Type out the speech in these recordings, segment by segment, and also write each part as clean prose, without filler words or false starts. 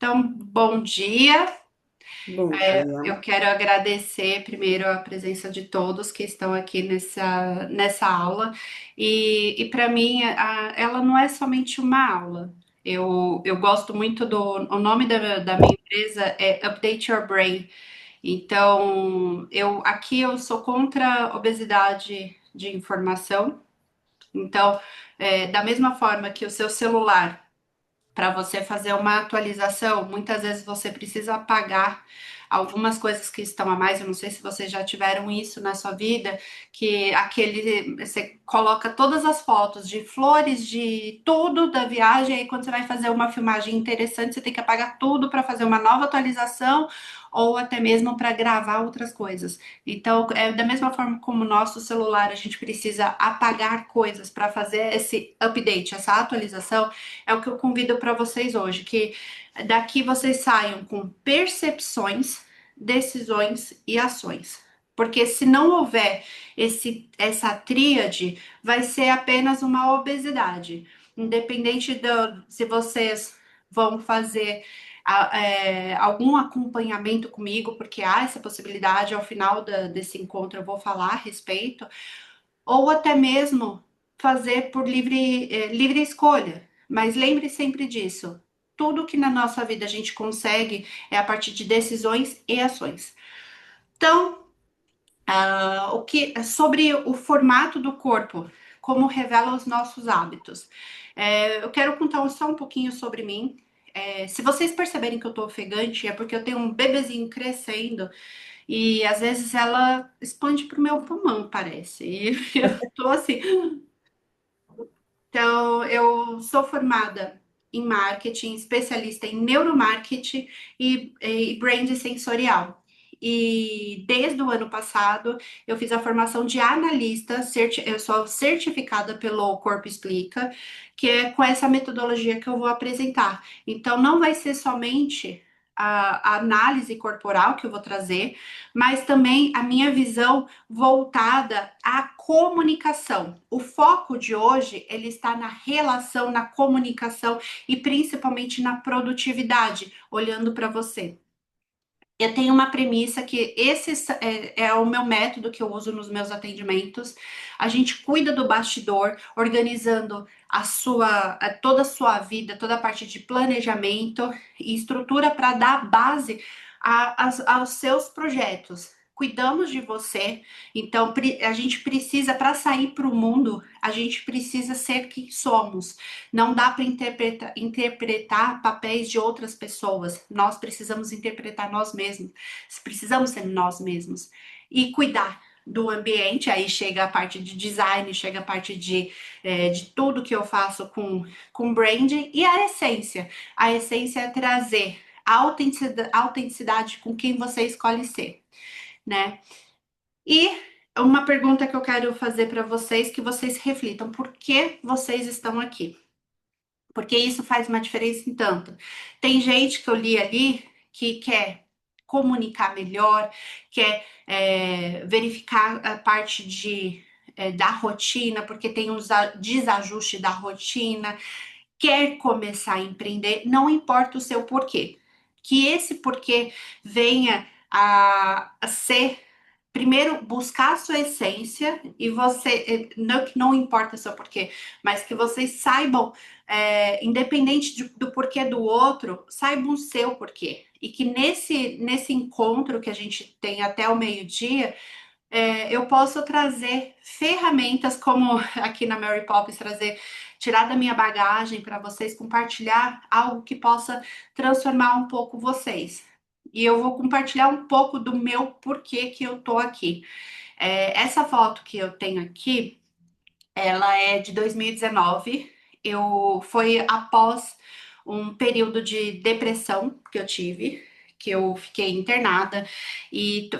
Então, bom dia. Bom dia. Eu quero agradecer primeiro a presença de todos que estão aqui nessa aula. E para mim, ela não é somente uma aula. Eu gosto muito o nome da minha empresa é Update Your Brain. Então, aqui eu sou contra a obesidade de informação. Então, da mesma forma que o seu celular para você fazer uma atualização, muitas vezes você precisa apagar algumas coisas que estão a mais. Eu não sei se vocês já tiveram isso na sua vida, que aquele você coloca todas as fotos de flores, de tudo da viagem, e quando você vai fazer uma filmagem interessante, você tem que apagar tudo para fazer uma nova atualização ou até mesmo para gravar outras coisas. Então, da mesma forma como o nosso celular, a gente precisa apagar coisas para fazer esse update, essa atualização. É o que eu convido para vocês hoje, que daqui vocês saiam com percepções, decisões e ações. Porque se não houver essa tríade, vai ser apenas uma obesidade. Independente se vocês vão fazer algum acompanhamento comigo, porque há essa possibilidade, ao final desse encontro eu vou falar a respeito, ou até mesmo fazer por livre escolha. Mas lembre sempre disso. Tudo que na nossa vida a gente consegue é a partir de decisões e ações. Então, o que sobre o formato do corpo, como revela os nossos hábitos. Eu quero contar só um pouquinho sobre mim. Se vocês perceberem que eu tô ofegante, é porque eu tenho um bebezinho crescendo e às vezes ela expande pro meu pulmão, parece. E eu tô assim. Então, eu sou formada em marketing, especialista em neuromarketing e brand sensorial. E desde o ano passado, eu fiz a formação de analista, eu sou certificada pelo Corpo Explica, que é com essa metodologia que eu vou apresentar. Então, não vai ser somente a análise corporal que eu vou trazer, mas também a minha visão voltada à comunicação. O foco de hoje, ele está na relação, na comunicação e principalmente na produtividade, olhando para você. Eu tenho uma premissa que esse é o meu método que eu uso nos meus atendimentos. A gente cuida do bastidor, organizando toda a sua vida, toda a parte de planejamento e estrutura para dar base aos seus projetos. Cuidamos de você, então a gente precisa, para sair para o mundo, a gente precisa ser quem somos. Não dá para interpretar papéis de outras pessoas. Nós precisamos interpretar nós mesmos. Precisamos ser nós mesmos. E cuidar do ambiente. Aí chega a parte de design, chega a parte de tudo que eu faço com branding. E a essência. A essência é trazer a autenticidade com quem você escolhe ser, né? E uma pergunta que eu quero fazer para vocês, que vocês reflitam: por que vocês estão aqui? Porque isso faz uma diferença em tanto. Tem gente que eu li ali que quer comunicar melhor, quer verificar a parte da rotina, porque tem um desajuste da rotina, quer começar a empreender, não importa o seu porquê. Que esse porquê venha a ser. Primeiro, buscar a sua essência e não que não importa o seu porquê, mas que vocês saibam, independente do porquê do outro, saibam o seu porquê. E que nesse encontro que a gente tem até o meio-dia, eu posso trazer ferramentas como aqui na Mary Poppins, tirar da minha bagagem para vocês compartilhar algo que possa transformar um pouco vocês. E eu vou compartilhar um pouco do meu porquê que eu tô aqui. Essa foto que eu tenho aqui, ela é de 2019. Foi após um período de depressão que eu tive, que eu fiquei internada e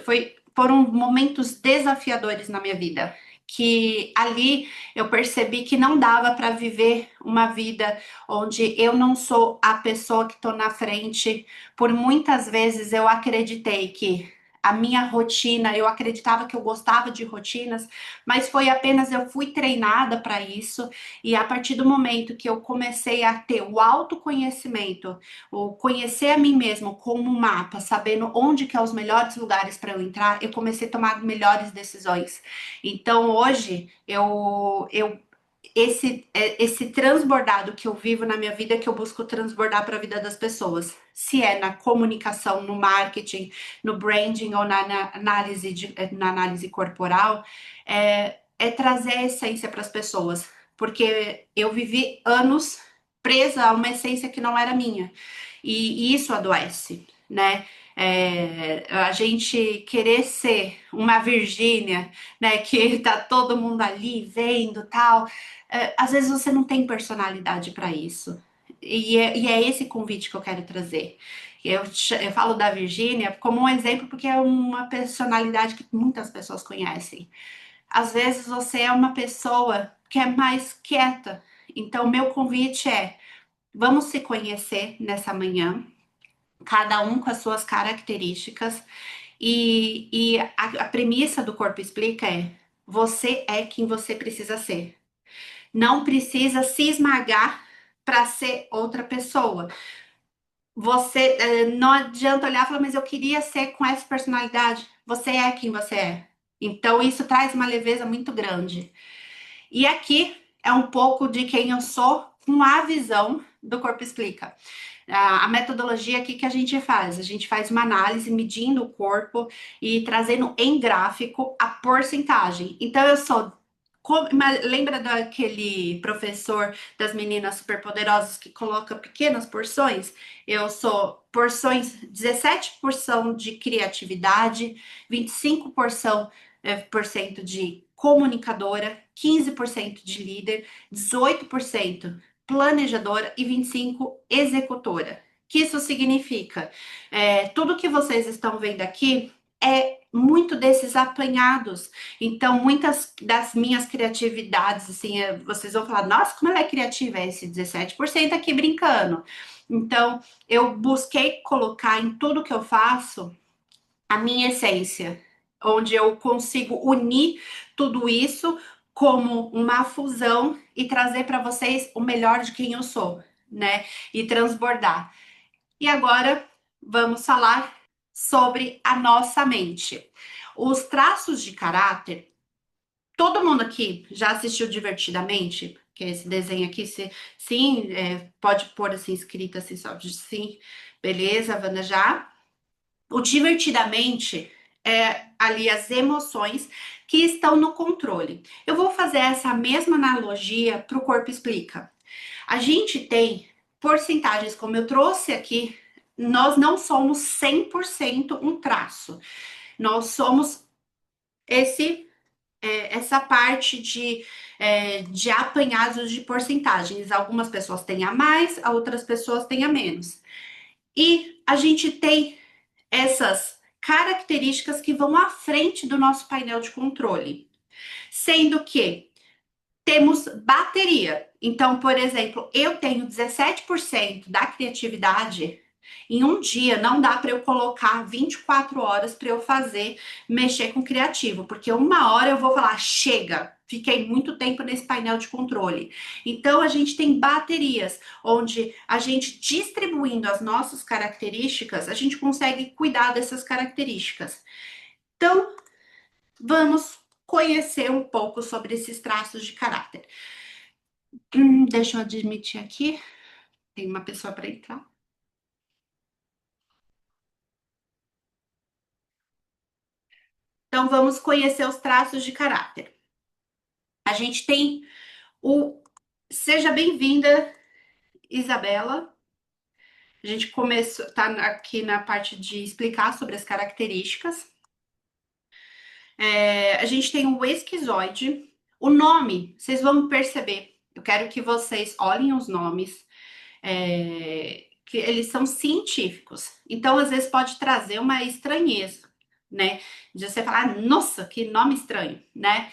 foram momentos desafiadores na minha vida. Que ali eu percebi que não dava para viver uma vida onde eu não sou a pessoa que estou na frente. Por muitas vezes eu acreditei que a minha rotina, eu acreditava que eu gostava de rotinas, mas foi apenas eu fui treinada para isso, e a partir do momento que eu comecei a ter o autoconhecimento, o conhecer a mim mesmo como um mapa, sabendo onde que é os melhores lugares para eu entrar, eu comecei a tomar melhores decisões. Então hoje esse transbordado que eu vivo na minha vida, que eu busco transbordar para a vida das pessoas. Se é na comunicação, no marketing, no branding ou na análise corporal, é trazer a essência para as pessoas. Porque eu vivi anos presa a uma essência que não era minha. E isso adoece, né? A gente querer ser uma Virgínia, né? Que tá todo mundo ali vendo tal. Às vezes você não tem personalidade para isso. E é esse convite que eu quero trazer. Eu falo da Virgínia como um exemplo porque é uma personalidade que muitas pessoas conhecem. Às vezes você é uma pessoa que é mais quieta. Então, meu convite é: vamos se conhecer nessa manhã, cada um com as suas características. A premissa do Corpo Explica é: você é quem você precisa ser. Não precisa se esmagar para ser outra pessoa. Você não adianta olhar e falar, mas eu queria ser com essa personalidade. Você é quem você é. Então, isso traz uma leveza muito grande. E aqui é um pouco de quem eu sou com a visão do Corpo Explica. A metodologia aqui que a gente faz? A gente faz uma análise medindo o corpo e trazendo em gráfico a porcentagem. Então, eu sou. Lembra daquele professor das meninas superpoderosas que coloca pequenas porções? Eu sou porções, 17 porção de criatividade, 25 por cento de comunicadora, 15% de líder, 18% planejadora e 25% executora. O que isso significa? Tudo que vocês estão vendo aqui é muito desses apanhados. Então, muitas das minhas criatividades, assim, vocês vão falar, nossa, como ela é criativa, é esse 17% aqui brincando. Então, eu busquei colocar em tudo que eu faço a minha essência, onde eu consigo unir tudo isso como uma fusão e trazer para vocês o melhor de quem eu sou, né? E transbordar. E agora vamos falar sobre a nossa mente. Os traços de caráter, todo mundo aqui já assistiu Divertidamente? Que é esse desenho aqui, sim, pode pôr assim escrito assim, só de sim, beleza, Wanda já. O divertidamente é ali as emoções que estão no controle. Eu vou fazer essa mesma analogia para o Corpo Explica. A gente tem porcentagens, como eu trouxe aqui, nós não somos 100% um traço. Nós somos essa parte de apanhados de porcentagens. Algumas pessoas têm a mais, outras pessoas têm a menos. E a gente tem essas características que vão à frente do nosso painel de controle, sendo que temos bateria. Então, por exemplo, eu tenho 17% da criatividade. Em um dia não dá para eu colocar 24 horas para eu fazer, mexer com criativo, porque uma hora eu vou falar, chega, fiquei muito tempo nesse painel de controle. Então a gente tem baterias, onde a gente distribuindo as nossas características, a gente consegue cuidar dessas características. Então, vamos conhecer um pouco sobre esses traços de caráter. Deixa eu admitir aqui. Tem uma pessoa para entrar. Então, vamos conhecer os traços de caráter. A gente tem o. Seja bem-vinda, Isabela. A gente começou, tá aqui na parte de explicar sobre as características. A gente tem o esquizoide. O nome, vocês vão perceber. Eu quero que vocês olhem os nomes. Que eles são científicos. Então, às vezes, pode trazer uma estranheza, né? De você falar, nossa, que nome estranho, né?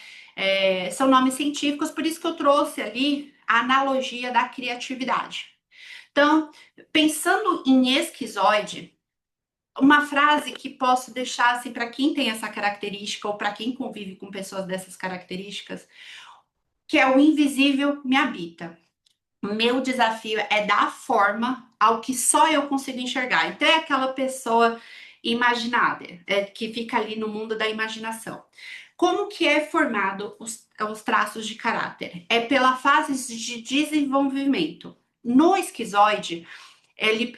São nomes científicos, por isso que eu trouxe ali a analogia da criatividade. Então, pensando em esquizoide, Uma frase que posso deixar assim para quem tem essa característica ou para quem convive com pessoas dessas características, que é o invisível me habita. Meu desafio é dar forma ao que só eu consigo enxergar. Então é aquela pessoa imaginária, que fica ali no mundo da imaginação. Como que é formado os traços de caráter? É pela fase de desenvolvimento. No esquizoide, ele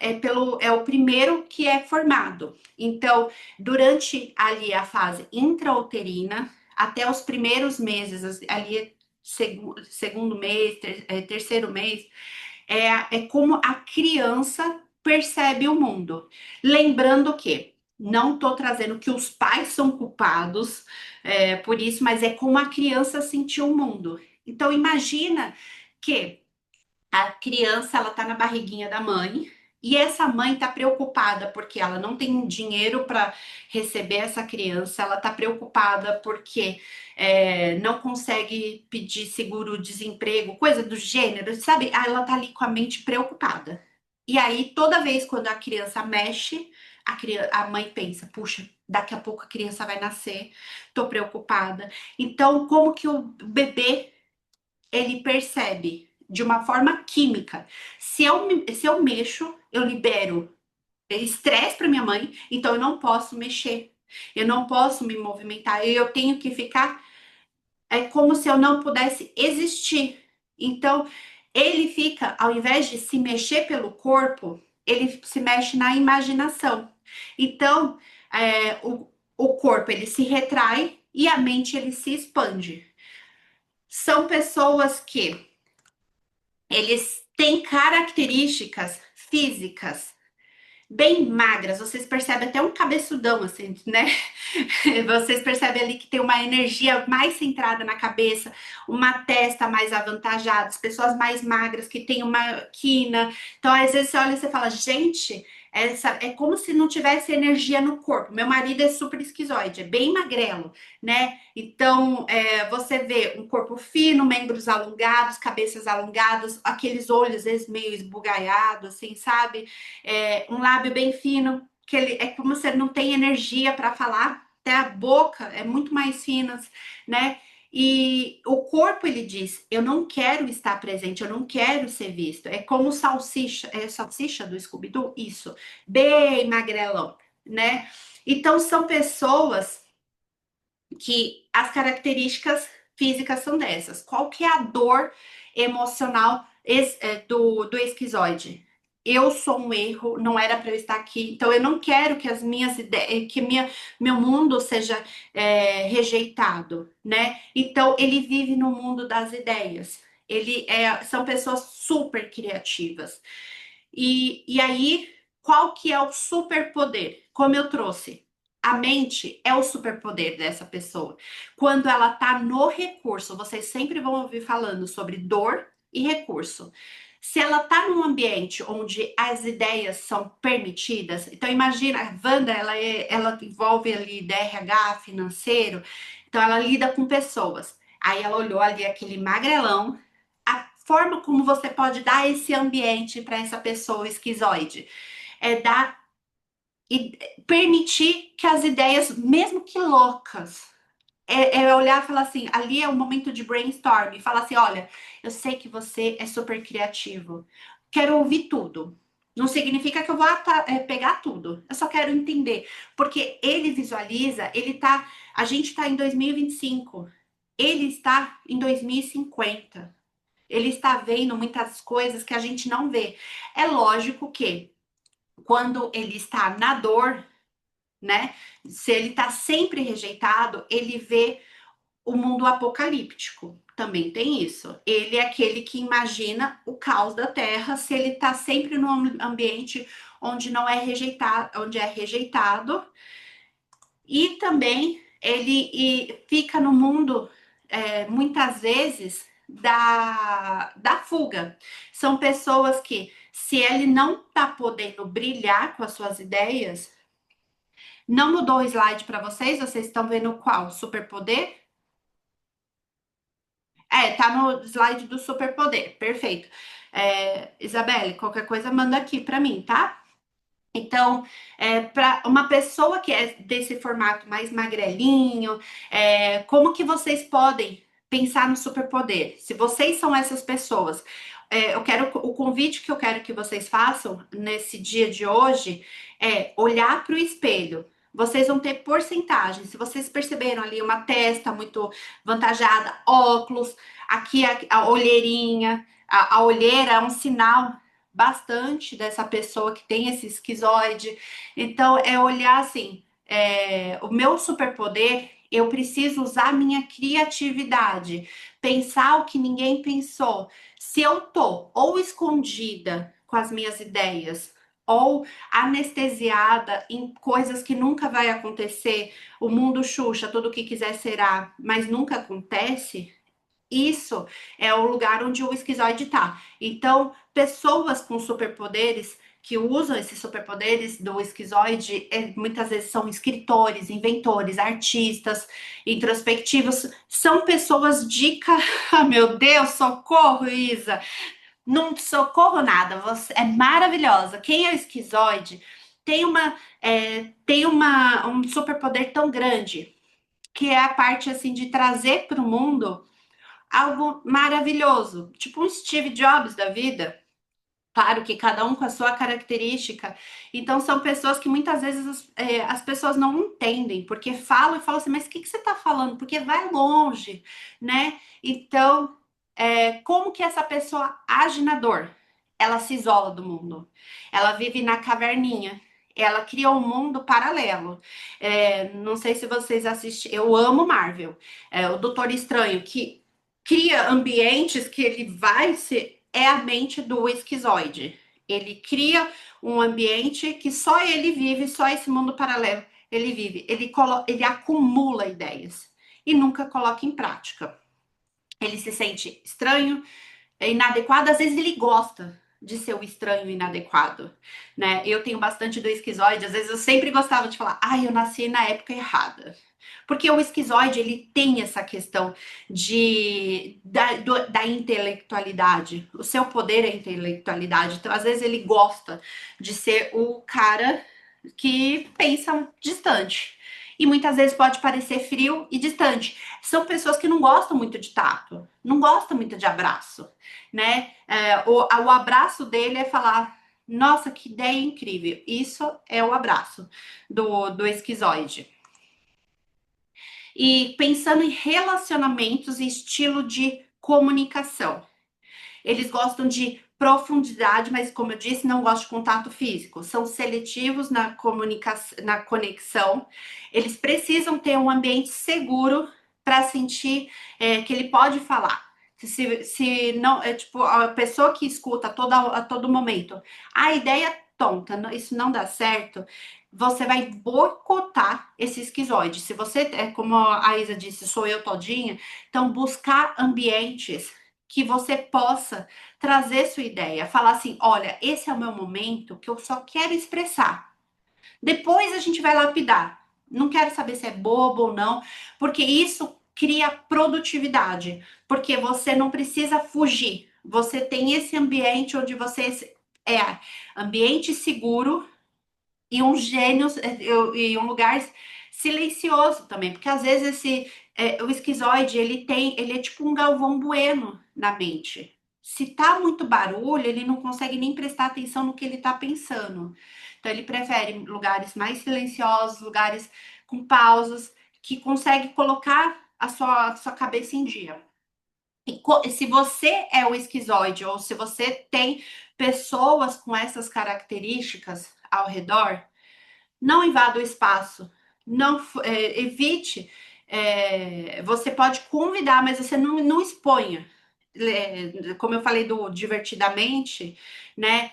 é o primeiro que é formado. Então, durante ali a fase intrauterina, até os primeiros meses, ali segundo mês, terceiro mês, é como a criança percebe o mundo. Lembrando que não estou trazendo que os pais são culpados por isso, mas é como a criança sentiu o mundo. Então, imagina que a criança ela tá na barriguinha da mãe e essa mãe tá preocupada porque ela não tem dinheiro para receber essa criança, ela tá preocupada porque não consegue pedir seguro-desemprego, coisa do gênero, sabe? Ah, ela tá ali com a mente preocupada. E aí, toda vez quando a criança mexe, a mãe pensa, puxa, daqui a pouco a criança vai nascer, tô preocupada. Então, como que o bebê ele percebe de uma forma química. Se eu mexo, eu libero estresse para minha mãe, então eu não posso mexer, eu não posso me movimentar, eu tenho que ficar como se eu não pudesse existir. Então, ele fica, ao invés de se mexer pelo corpo, ele se mexe na imaginação. Então, o corpo ele se retrai e a mente ele se expande. São pessoas que eles têm características físicas bem magras. Vocês percebem até um cabeçudão, assim, né? Vocês percebem ali que tem uma energia mais centrada na cabeça, uma testa mais avantajada, as pessoas mais magras que tem uma quina. Então, às vezes você olha e você fala, gente, é como se não tivesse energia no corpo. Meu marido é super esquizoide, é bem magrelo, né? Então, você vê um corpo fino, membros alongados, cabeças alongadas, aqueles olhos, às vezes, meio esbugalhados, assim, sabe? Um lábio bem fino, que ele é como se ele não tem energia para falar, até a boca é muito mais fina, né? E o corpo ele diz: eu não quero estar presente, eu não quero ser visto. É como salsicha, é salsicha do Scooby-Doo? Isso, bem magrelão, né? Então são pessoas que as características físicas são dessas. Qual que é a dor emocional do esquizoide? Eu sou um erro, não era para eu estar aqui, então eu não quero que as minhas ideias, meu mundo seja rejeitado, né? Então ele vive no mundo das ideias. São pessoas super criativas. E aí, qual que é o superpoder? Como eu trouxe, a mente é o superpoder dessa pessoa. Quando ela tá no recurso, vocês sempre vão ouvir falando sobre dor e recurso. Se ela tá num ambiente onde as ideias são permitidas, então imagina, a Wanda, ela envolve ali DRH financeiro, então ela lida com pessoas. Aí ela olhou ali aquele magrelão, a forma como você pode dar esse ambiente para essa pessoa esquizoide é dar e permitir que as ideias, mesmo que loucas, olhar e falar assim, ali é um momento de brainstorm, e falar assim, olha, eu sei que você é super criativo, quero ouvir tudo. Não significa que eu vou pegar tudo, eu só quero entender, porque ele visualiza, a gente está em 2025, ele está em 2050. Ele está vendo muitas coisas que a gente não vê. É lógico que quando ele está na dor, né? Se ele está sempre rejeitado, ele vê o mundo apocalíptico. Também tem isso. Ele é aquele que imagina o caos da Terra se ele está sempre num ambiente onde não é rejeitado, onde é rejeitado. E também fica no mundo muitas vezes da fuga. São pessoas que, se ele não está podendo brilhar com as suas ideias, não mudou o slide para vocês? Vocês estão vendo qual? Superpoder? Tá no slide do superpoder. Perfeito. Isabelle, qualquer coisa manda aqui para mim, tá? Então, para uma pessoa que é desse formato mais magrelinho, como que vocês podem pensar no superpoder? Se vocês são essas pessoas, eu quero o convite que eu quero que vocês façam nesse dia de hoje é olhar para o espelho. Vocês vão ter porcentagem. Se vocês perceberam ali uma testa muito vantajada, óculos, aqui a olheirinha, a olheira é um sinal bastante dessa pessoa que tem esse esquizoide. Então, é olhar assim: o meu superpoder, eu preciso usar minha criatividade, pensar o que ninguém pensou. Se eu tô ou escondida com as minhas ideias, ou anestesiada em coisas que nunca vai acontecer, o mundo Xuxa, tudo o que quiser será, mas nunca acontece, isso é o lugar onde o esquizoide está. Então, pessoas com superpoderes que usam esses superpoderes do esquizoide, muitas vezes são escritores, inventores, artistas, introspectivos, são pessoas de. Ah, meu Deus, socorro, Isa! Não socorro nada, você é maravilhosa. Quem é o esquizoide tem um superpoder tão grande, que é a parte assim de trazer para o mundo algo maravilhoso, tipo um Steve Jobs da vida. Claro que cada um com a sua característica. Então, são pessoas que muitas vezes as pessoas não entendem, porque falam e falam assim, mas o que, que você está falando? Porque vai longe, né? Então, como que essa pessoa age na dor? Ela se isola do mundo, ela vive na caverninha, ela cria um mundo paralelo. Não sei se vocês assistem, eu amo Marvel, o Doutor Estranho, que cria ambientes que ele vai se é a mente do esquizoide. Ele cria um ambiente que só ele vive, só esse mundo paralelo ele vive. Ele acumula ideias e nunca coloca em prática. Ele se sente estranho, inadequado, às vezes ele gosta de ser o estranho e inadequado, né? Eu tenho bastante do esquizoide, às vezes eu sempre gostava de falar, eu nasci na época errada. Porque o esquizoide, ele tem essa questão da intelectualidade. O seu poder é a intelectualidade. Então, às vezes, ele gosta de ser o cara que pensa distante. E muitas vezes pode parecer frio e distante. São pessoas que não gostam muito de tato, não gostam muito de abraço, né? O abraço dele é falar: nossa, que ideia incrível. Isso é o abraço do esquizoide. E pensando em relacionamentos e estilo de comunicação. Eles gostam de profundidade, mas como eu disse, não gostam de contato físico. São seletivos na comunicação, na conexão. Eles precisam ter um ambiente seguro para sentir que ele pode falar. Se não, é tipo a pessoa que escuta a todo momento, a ideia é tonta, isso não dá certo, você vai boicotar esse esquizoide. Se você, como a Isa disse, sou eu todinha, então buscar ambientes que você possa trazer sua ideia, falar assim: olha, esse é o meu momento que eu só quero expressar. Depois a gente vai lapidar. Não quero saber se é bobo ou não, porque isso cria produtividade, porque você não precisa fugir. Você tem esse ambiente onde você é ambiente seguro e um gênio e um lugar silencioso também, porque às vezes o esquizoide ele é tipo um Galvão Bueno na mente. Se tá muito barulho, ele não consegue nem prestar atenção no que ele tá pensando. Então ele prefere lugares mais silenciosos, lugares com pausas, que consegue colocar a sua cabeça em dia. E se você é o esquizoide ou se você tem pessoas com essas características ao redor, não invada o espaço, não evite. Você pode convidar, mas você não exponha. Como eu falei do divertidamente, né?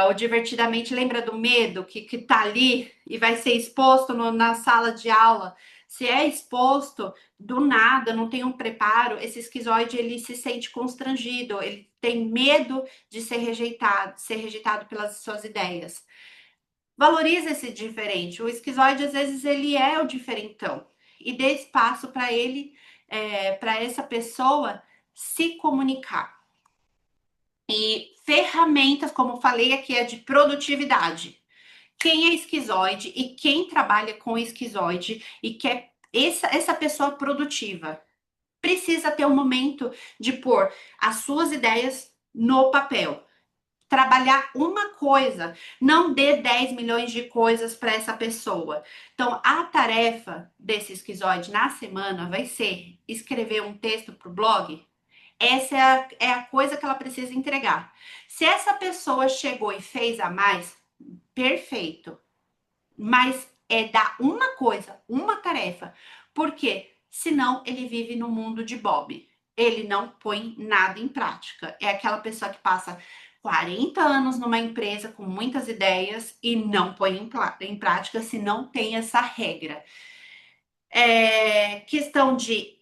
O divertidamente lembra do medo que tá ali e vai ser exposto na sala de aula. Se é exposto do nada, não tem um preparo, esse esquizoide ele se sente constrangido, ele tem medo de ser rejeitado pelas suas ideias. Valoriza esse diferente. O esquizoide, às vezes, ele é o diferentão. E dê espaço para ele, para essa pessoa se comunicar. E ferramentas, como falei aqui, é de produtividade. quem é esquizoide e quem trabalha com esquizoide e quer essa pessoa produtiva precisa ter um momento de pôr as suas ideias no papel. Trabalhar uma coisa, não dê 10 milhões de coisas para essa pessoa. Então, a tarefa desse esquizoide na semana vai ser escrever um texto para o blog. Essa é a coisa que ela precisa entregar. Se essa pessoa chegou e fez a mais, perfeito. Mas é dar uma coisa, uma tarefa. Por quê? Senão ele vive no mundo de Bob. Ele não põe nada em prática. É aquela pessoa que passa 40 anos numa empresa com muitas ideias e não põe em prática se não tem essa regra. Questão de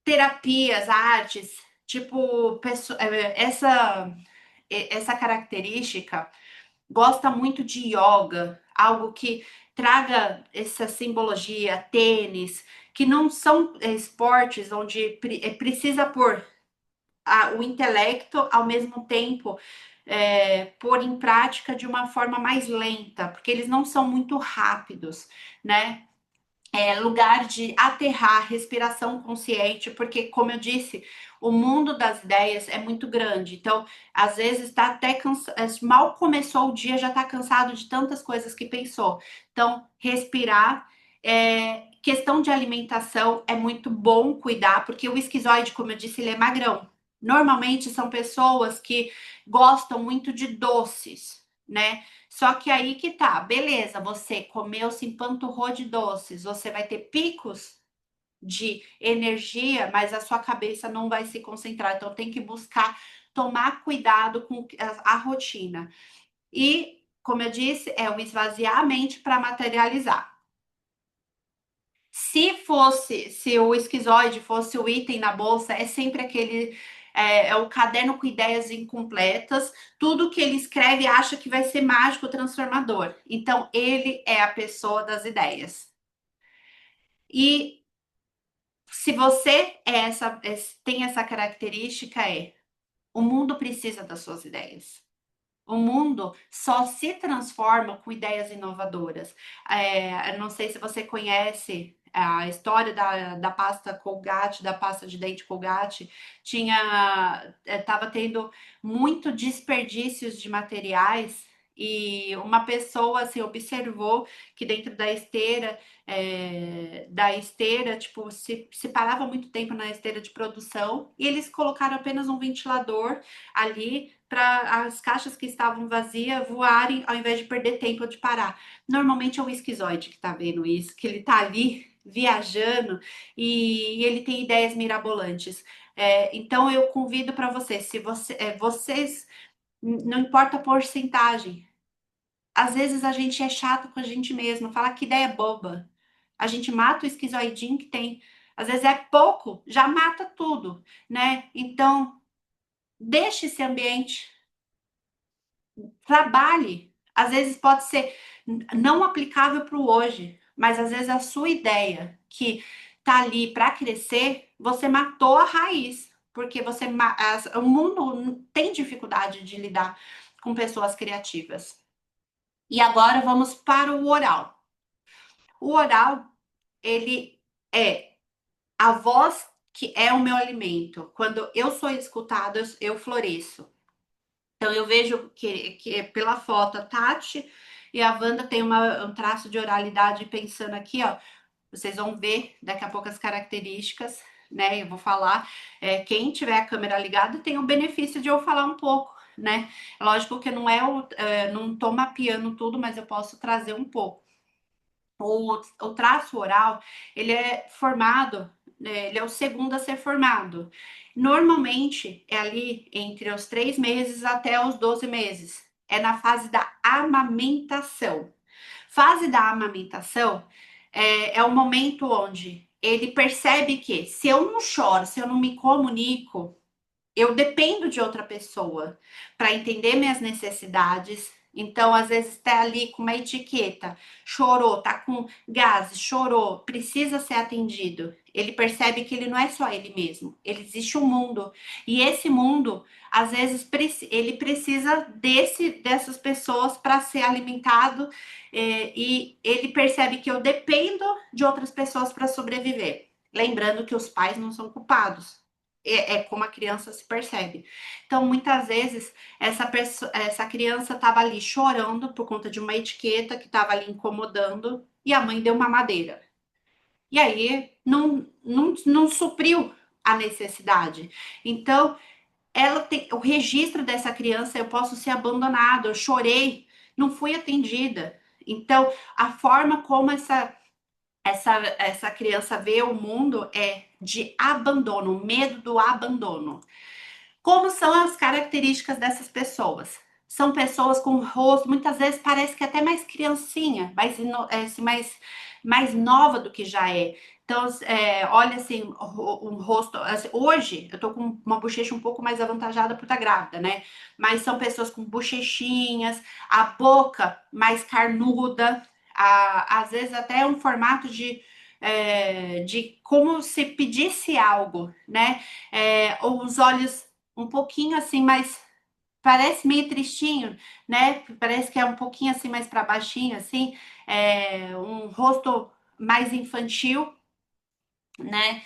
terapias, artes, tipo, essa característica gosta muito de yoga, algo que traga essa simbologia, tênis, que não são esportes onde precisa pôr o intelecto ao mesmo tempo pôr em prática de uma forma mais lenta, porque eles não são muito rápidos, né? Lugar de aterrar, respiração consciente, porque, como eu disse, o mundo das ideias é muito grande. Então, às vezes, está até cansado, mal começou o dia, já está cansado de tantas coisas que pensou. Então, respirar. Questão de alimentação é muito bom cuidar, porque o esquizoide, como eu disse, ele é magrão. Normalmente são pessoas que gostam muito de doces, né? Só que aí que tá, beleza, você comeu, se empanturrou de doces, você vai ter picos de energia, mas a sua cabeça não vai se concentrar. Então tem que buscar tomar cuidado com a rotina. E, como eu disse, é o esvaziar a mente para materializar. Se o esquizoide fosse o item na bolsa, é sempre aquele o caderno com ideias incompletas, tudo que ele escreve acha que vai ser mágico, transformador. Então, ele é a pessoa das ideias. E se você tem essa característica, o mundo precisa das suas ideias. O mundo só se transforma com ideias inovadoras. Eu não sei se você conhece a história da pasta Colgate, da pasta de dente Colgate, estava tendo muito desperdícios de materiais e uma pessoa assim, observou que dentro da esteira, tipo, se parava muito tempo na esteira de produção e eles colocaram apenas um ventilador ali para as caixas que estavam vazias voarem ao invés de perder tempo de parar. Normalmente é o esquizoide que está vendo isso, que ele está ali viajando e ele tem ideias mirabolantes. Então eu convido para vocês, se vocês, não importa a porcentagem, às vezes a gente é chato com a gente mesmo, fala que ideia boba. A gente mata o esquizoidinho que tem. Às vezes é pouco, já mata tudo, né? Então, deixe esse ambiente, trabalhe. Às vezes pode ser não aplicável para o hoje, mas às vezes a sua ideia que tá ali para crescer, você matou a raiz, porque o mundo tem dificuldade de lidar com pessoas criativas. E agora vamos para o oral. O oral, ele é a voz que é o meu alimento. Quando eu sou escutada, eu floresço. Então eu vejo que pela foto a Tati e a Wanda tem um traço de oralidade pensando aqui, ó. Vocês vão ver daqui a pouco as características, né? Eu vou falar. Quem tiver a câmera ligada tem o benefício de eu falar um pouco, né? Lógico que não tô mapeando tudo, mas eu posso trazer um pouco. O traço oral, ele é formado, né, ele é o segundo a ser formado. Normalmente, é ali entre os 3 meses até os 12 meses. É na fase da amamentação. Fase da amamentação é o momento onde ele percebe que se eu não choro, se eu não me comunico, eu dependo de outra pessoa para entender minhas necessidades, Então, às vezes, tá ali com uma etiqueta, chorou, tá com gases, chorou, precisa ser atendido. Ele percebe que ele não é só ele mesmo, ele existe um mundo. E esse mundo, às vezes, ele precisa dessas pessoas para ser alimentado, e ele percebe que eu dependo de outras pessoas para sobreviver. Lembrando que os pais não são culpados. É como a criança se percebe. Então, muitas vezes, essa criança estava ali chorando por conta de uma etiqueta que estava ali incomodando e a mãe deu uma madeira. E aí não supriu a necessidade. Então, ela tem o registro dessa criança, eu posso ser abandonada, eu chorei, não fui atendida. Então, a forma como essa criança vê o mundo é de abandono, medo do abandono. Como são as características dessas pessoas? São pessoas com rosto, muitas vezes parece que até mais criancinha, mais nova do que já é. Então, olha assim, um rosto. Assim, hoje eu tô com uma bochecha um pouco mais avantajada por estar grávida, né? Mas são pessoas com bochechinhas, a boca mais carnuda, às vezes até um formato de como se pedisse algo, né? Ou os olhos um pouquinho assim, mais parece meio tristinho, né? Parece que é um pouquinho assim mais para baixinho, assim, um rosto mais infantil, né?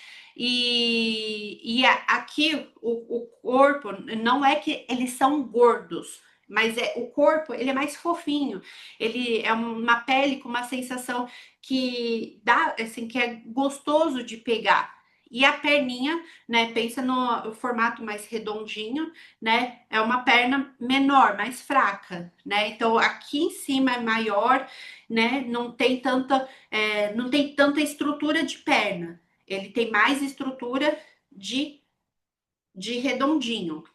Aqui o corpo não é que eles são gordos, mas o corpo ele é mais fofinho, ele é uma pele com uma sensação que dá assim que é gostoso de pegar. E a perninha, né? Pensa no formato mais redondinho, né? É uma perna menor, mais fraca, né? Então aqui em cima é maior, né? Não tem tanta estrutura de perna. Ele tem mais estrutura de, de redondinho.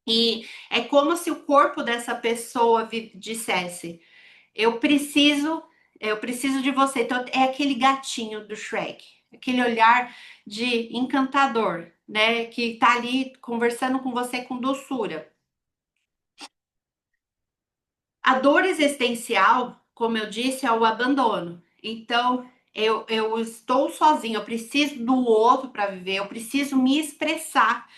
E é como se o corpo dessa pessoa dissesse: eu preciso de você. Então, é aquele gatinho do Shrek, aquele olhar de encantador, né? Que tá ali conversando com você com doçura. A dor existencial, como eu disse, é o abandono. Então, eu estou sozinha, eu preciso do outro para viver, eu preciso me expressar.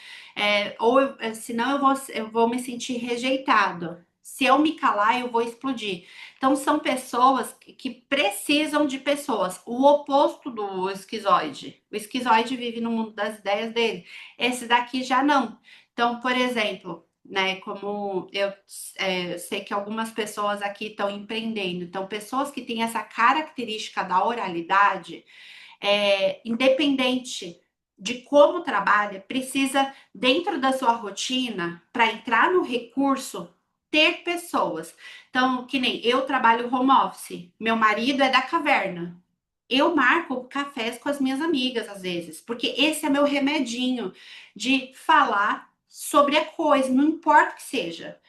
Senão eu vou me sentir rejeitado. Se eu me calar, eu vou explodir. Então, são pessoas que precisam de pessoas. O oposto do esquizoide. O esquizoide vive no mundo das ideias dele. Esse daqui já não. Então, por exemplo, né, como eu sei que algumas pessoas aqui estão empreendendo, então pessoas que têm essa característica da oralidade, independente de como trabalha, precisa, dentro da sua rotina, para entrar no recurso, ter pessoas. Então, que nem eu trabalho home office, meu marido é da caverna. Eu marco cafés com as minhas amigas às vezes, porque esse é meu remedinho de falar sobre a coisa, não importa o que seja.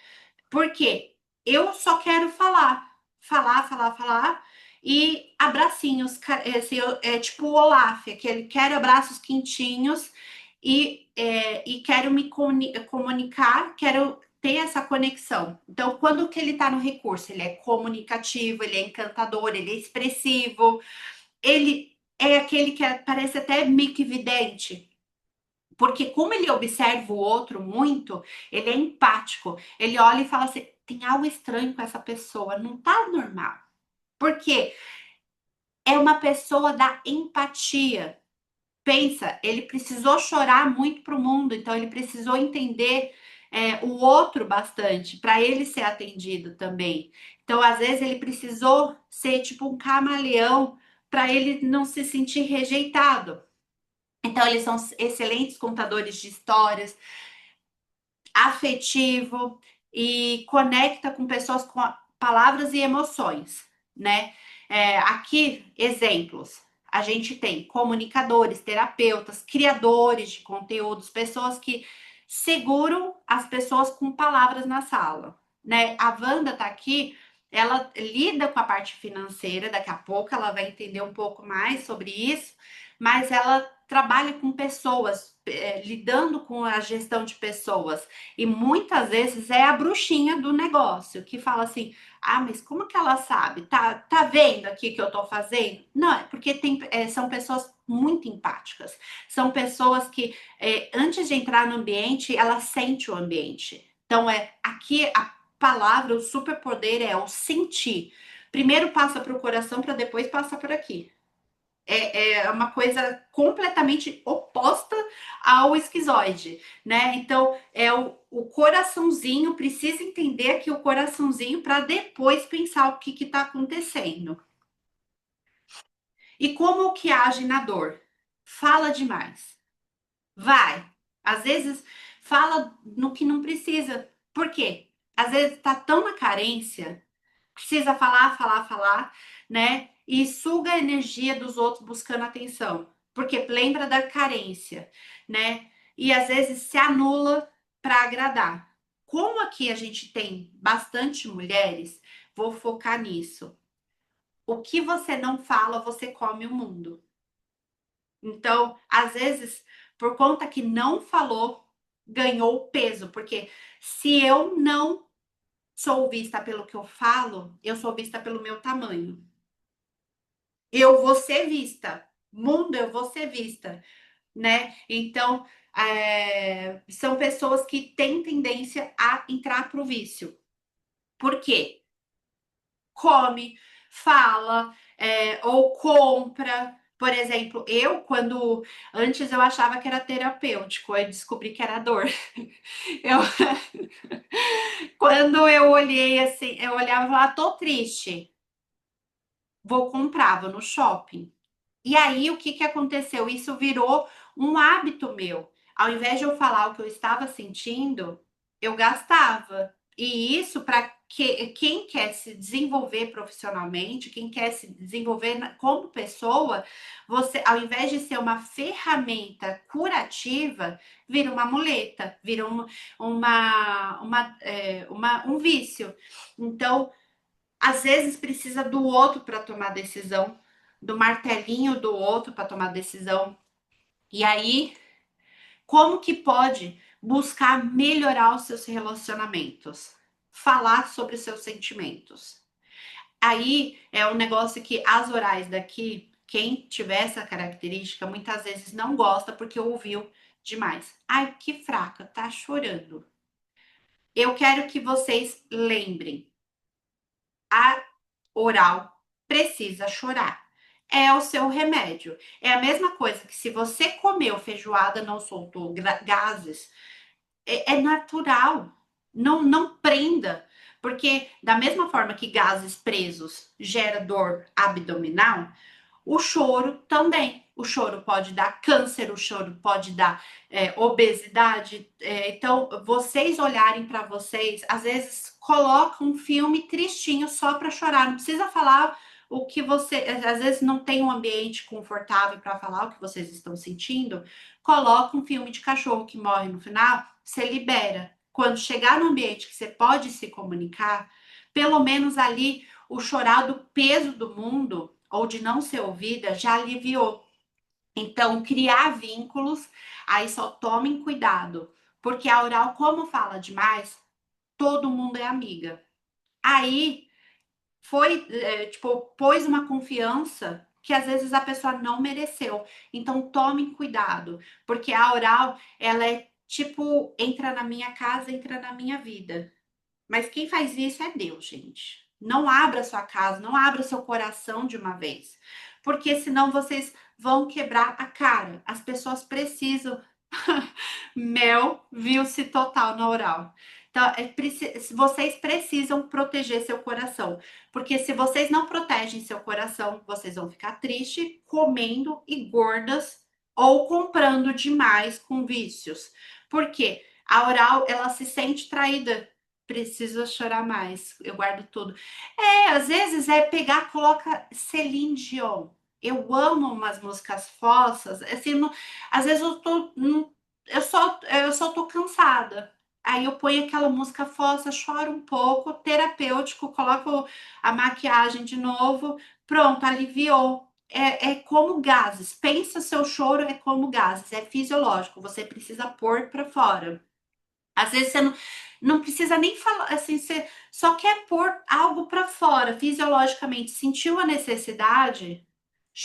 Porque eu só quero falar e abracinhos. É tipo o Olaf, aquele quero abraços quentinhos e quero me comunicar, quero ter essa conexão. Então, quando que ele tá no recurso? Ele é comunicativo, ele é encantador, ele é expressivo, ele é aquele que parece até meio que vidente. Porque como ele observa o outro muito, ele é empático. Ele olha e fala assim: tem algo estranho com essa pessoa, não tá normal. Porque é uma pessoa da empatia. Pensa, ele precisou chorar muito para o mundo, então ele precisou entender o outro bastante para ele ser atendido também. Então, às vezes, ele precisou ser tipo um camaleão para ele não se sentir rejeitado. Então, eles são excelentes contadores de histórias, afetivo e conecta com pessoas com palavras e emoções, né? Aqui, exemplos. A gente tem comunicadores, terapeutas, criadores de conteúdos, pessoas que seguram as pessoas com palavras na sala, né? A Wanda tá aqui ela lida com a parte financeira, daqui a pouco ela vai entender um pouco mais sobre isso, mas ela trabalha com pessoas, lidando com a gestão de pessoas. E muitas vezes é a bruxinha do negócio que fala assim: ah, mas como que ela sabe? Tá vendo aqui que eu tô fazendo? Não, é porque são pessoas muito empáticas. São pessoas que, antes de entrar no ambiente, ela sente o ambiente. Então, aqui a palavra, o superpoder é o sentir. Primeiro passa para o coração para depois passar por aqui. É uma coisa completamente oposta ao esquizoide, né? Então, o coraçãozinho precisa entender aqui o coraçãozinho para depois pensar o que está acontecendo. E como que age na dor? Fala demais. Vai. Às vezes fala no que não precisa. Por quê? Às vezes tá tão na carência, precisa falar, falar, falar, né? E suga a energia dos outros buscando atenção. Porque lembra da carência, né? E às vezes se anula para agradar. Como aqui a gente tem bastante mulheres, vou focar nisso. O que você não fala, você come o mundo. Então, às vezes, por conta que não falou, ganhou peso, porque se eu não sou vista pelo que eu falo, eu sou vista pelo meu tamanho. Eu vou ser vista. Mundo, eu vou ser vista, né? Então, são pessoas que têm tendência a entrar pro vício. Por quê? Come, fala, ou compra. Por exemplo, quando antes eu achava que era terapêutico, eu descobri que era dor. Eu, quando eu olhei assim, eu olhava e falava, tô triste, vou comprar, vou no shopping. E aí, o que que aconteceu? Isso virou um hábito meu. Ao invés de eu falar o que eu estava sentindo, eu gastava. E isso para quem quer se desenvolver profissionalmente, quem quer se desenvolver como pessoa, você, ao invés de ser uma ferramenta curativa, vira uma muleta, vira um vício. Então, às vezes precisa do outro para tomar decisão, do martelinho do outro para tomar decisão. E aí, como que pode buscar melhorar os seus relacionamentos? Falar sobre os seus sentimentos. Aí é um negócio que as orais daqui, quem tiver essa característica, muitas vezes não gosta porque ouviu demais. Ai, que fraca, tá chorando. Eu quero que vocês lembrem. A oral precisa chorar. É o seu remédio. É a mesma coisa que se você comeu feijoada, não soltou gases, é natural. Não prenda. Porque da mesma forma que gases presos gera dor abdominal, o choro também. O choro pode dar câncer, o choro pode dar obesidade. Então, vocês olharem para vocês, às vezes colocam um filme tristinho só para chorar. Não precisa falar o que você. Às vezes não tem um ambiente confortável para falar o que vocês estão sentindo. Coloca um filme de cachorro que morre no final, você libera. Quando chegar no ambiente que você pode se comunicar, pelo menos ali o chorar do peso do mundo ou de não ser ouvida já aliviou. Então, criar vínculos, aí só tomem cuidado, porque a oral, como fala demais, todo mundo é amiga. Aí foi, tipo, pôs uma confiança que às vezes a pessoa não mereceu. Então, tomem cuidado, porque a oral, ela é tipo, entra na minha casa, entra na minha vida. Mas quem faz isso é Deus, gente. Não abra sua casa, não abra seu coração de uma vez, porque senão vocês vão quebrar a cara. As pessoas precisam. Mel viu-se total na oral. Então, vocês precisam proteger seu coração, porque se vocês não protegem seu coração, vocês vão ficar tristes, comendo e gordas ou comprando demais com vícios. Por quê? A oral, ela se sente traída. Preciso chorar mais, eu guardo tudo. Às vezes é pegar, coloca Celine Dion. Eu amo umas músicas fossas, assim, às vezes eu tô, eu só tô cansada. Aí eu ponho aquela música fossa, choro um pouco, terapêutico, coloco a maquiagem de novo, pronto, aliviou. É como gases. Pensa seu choro é como gases, é fisiológico. Você precisa pôr para fora. Às vezes você não precisa nem falar, assim, você só quer pôr algo para fora, fisiologicamente. Sentiu a necessidade?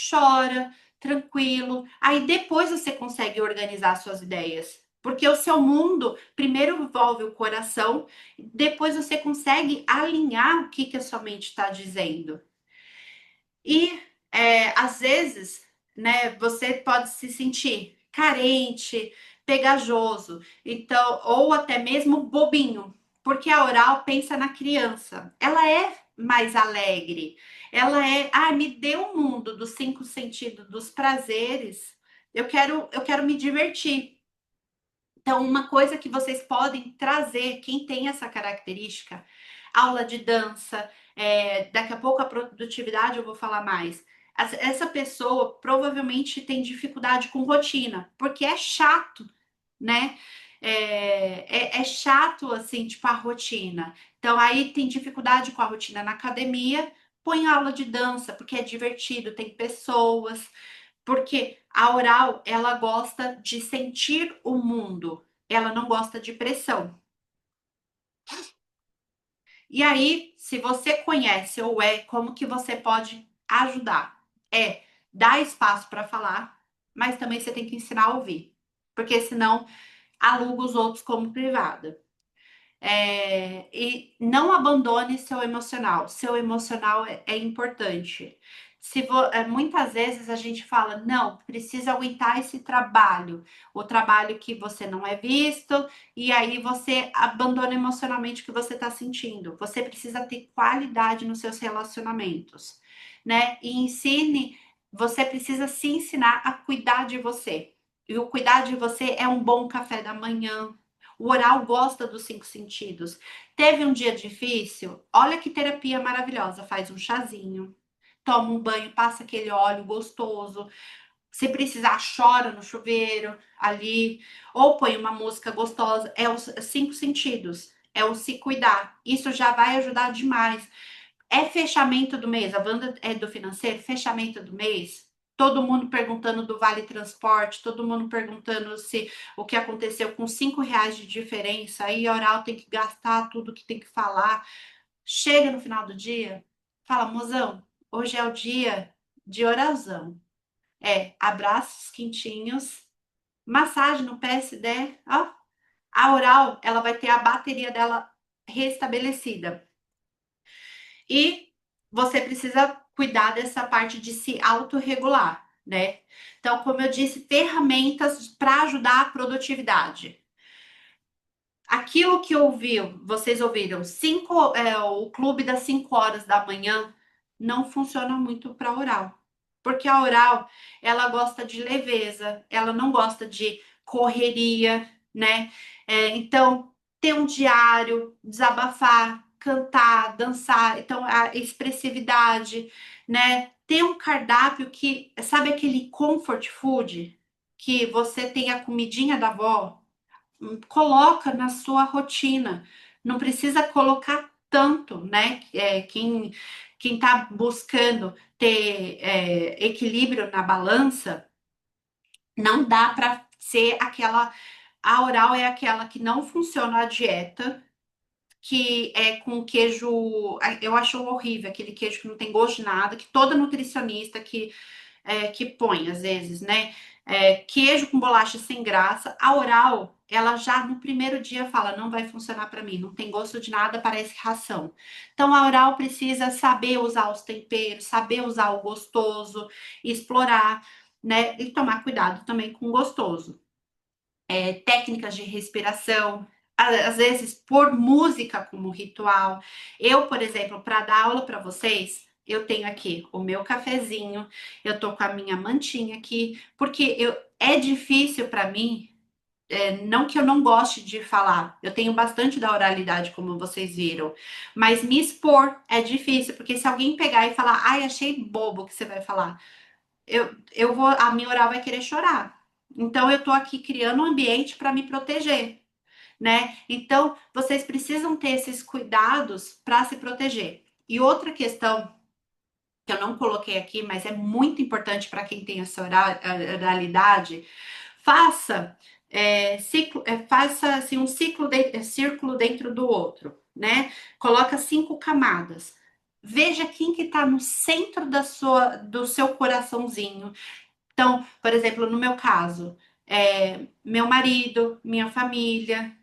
Chora, tranquilo. Aí depois você consegue organizar suas ideias. Porque o seu mundo primeiro envolve o coração, depois você consegue alinhar o que, que a sua mente está dizendo. E às vezes, né, você pode se sentir carente, pegajoso, então, ou até mesmo bobinho, porque a oral pensa na criança. Ela é mais alegre. Ela é, me dê um mundo dos cinco sentidos, dos prazeres. Eu quero me divertir. Então, uma coisa que vocês podem trazer, quem tem essa característica, aula de dança, daqui a pouco a produtividade eu vou falar mais. Essa pessoa provavelmente tem dificuldade com rotina, porque é chato, né? É chato, assim, tipo, a rotina. Então, aí tem dificuldade com a rotina na academia, põe aula de dança, porque é divertido, tem pessoas. Porque a oral, ela gosta de sentir o mundo, ela não gosta de pressão. E aí, se você conhece ou como que você pode ajudar? É dar espaço para falar, mas também você tem que ensinar a ouvir, porque senão aluga os outros como privada. E não abandone seu emocional. Seu emocional é importante. Muitas vezes a gente fala, não, precisa aguentar esse trabalho, o trabalho que você não é visto, e aí você abandona emocionalmente o que você está sentindo. Você precisa ter qualidade nos seus relacionamentos, né? E ensine, você precisa se ensinar a cuidar de você. E o cuidar de você é um bom café da manhã, o oral gosta dos cinco sentidos. Teve um dia difícil? Olha que terapia maravilhosa. Faz um chazinho, toma um banho, passa aquele óleo gostoso. Se precisar, chora no chuveiro ali, ou põe uma música gostosa. É os cinco sentidos. É o se cuidar. Isso já vai ajudar demais. É fechamento do mês, a banda é do financeiro, fechamento do mês. Todo mundo perguntando do Vale Transporte, todo mundo perguntando se o que aconteceu com R$ 5 de diferença, aí a oral tem que gastar tudo que tem que falar. Chega no final do dia, fala, mozão, hoje é o dia de oração. Abraços quentinhos, massagem no pé se der, ó. A oral, ela vai ter a bateria dela restabelecida. E você precisa cuidar dessa parte de se autorregular, né? Então, como eu disse, ferramentas para ajudar a produtividade. Aquilo que vocês ouviram, o clube das 5 horas da manhã, não funciona muito para oral. Porque a oral, ela gosta de leveza, ela não gosta de correria, né? Então, ter um diário, desabafar, cantar, dançar, então a expressividade, né? Ter um cardápio que, sabe aquele comfort food, que você tem a comidinha da avó, coloca na sua rotina. Não precisa colocar tanto, né? Quem está buscando ter equilíbrio na balança, não dá para ser aquela. A oral é aquela que não funciona a dieta, que é com queijo. Eu acho horrível aquele queijo que não tem gosto de nada, que toda nutricionista que põe, às vezes, né? Queijo com bolacha sem graça. A oral, ela já no primeiro dia fala, não vai funcionar para mim, não tem gosto de nada, parece ração. Então, a oral precisa saber usar os temperos, saber usar o gostoso, explorar, né? E tomar cuidado também com o gostoso. Técnicas de respiração, às vezes por música como ritual. Eu, por exemplo, para dar aula para vocês, eu tenho aqui o meu cafezinho, eu tô com a minha mantinha aqui, porque é difícil para mim, não que eu não goste de falar, eu tenho bastante da oralidade, como vocês viram, mas me expor é difícil, porque se alguém pegar e falar, ai, achei bobo o que você vai falar, a minha oral vai querer chorar. Então eu tô aqui criando um ambiente para me proteger. né? Então, vocês precisam ter esses cuidados para se proteger. E outra questão que eu não coloquei aqui, mas é muito importante para quem tem essa oralidade, faça faça assim, um círculo dentro do outro, né? Coloca 5 camadas. Veja quem que está no centro do seu coraçãozinho. Então, por exemplo, no meu caso, meu marido, minha família.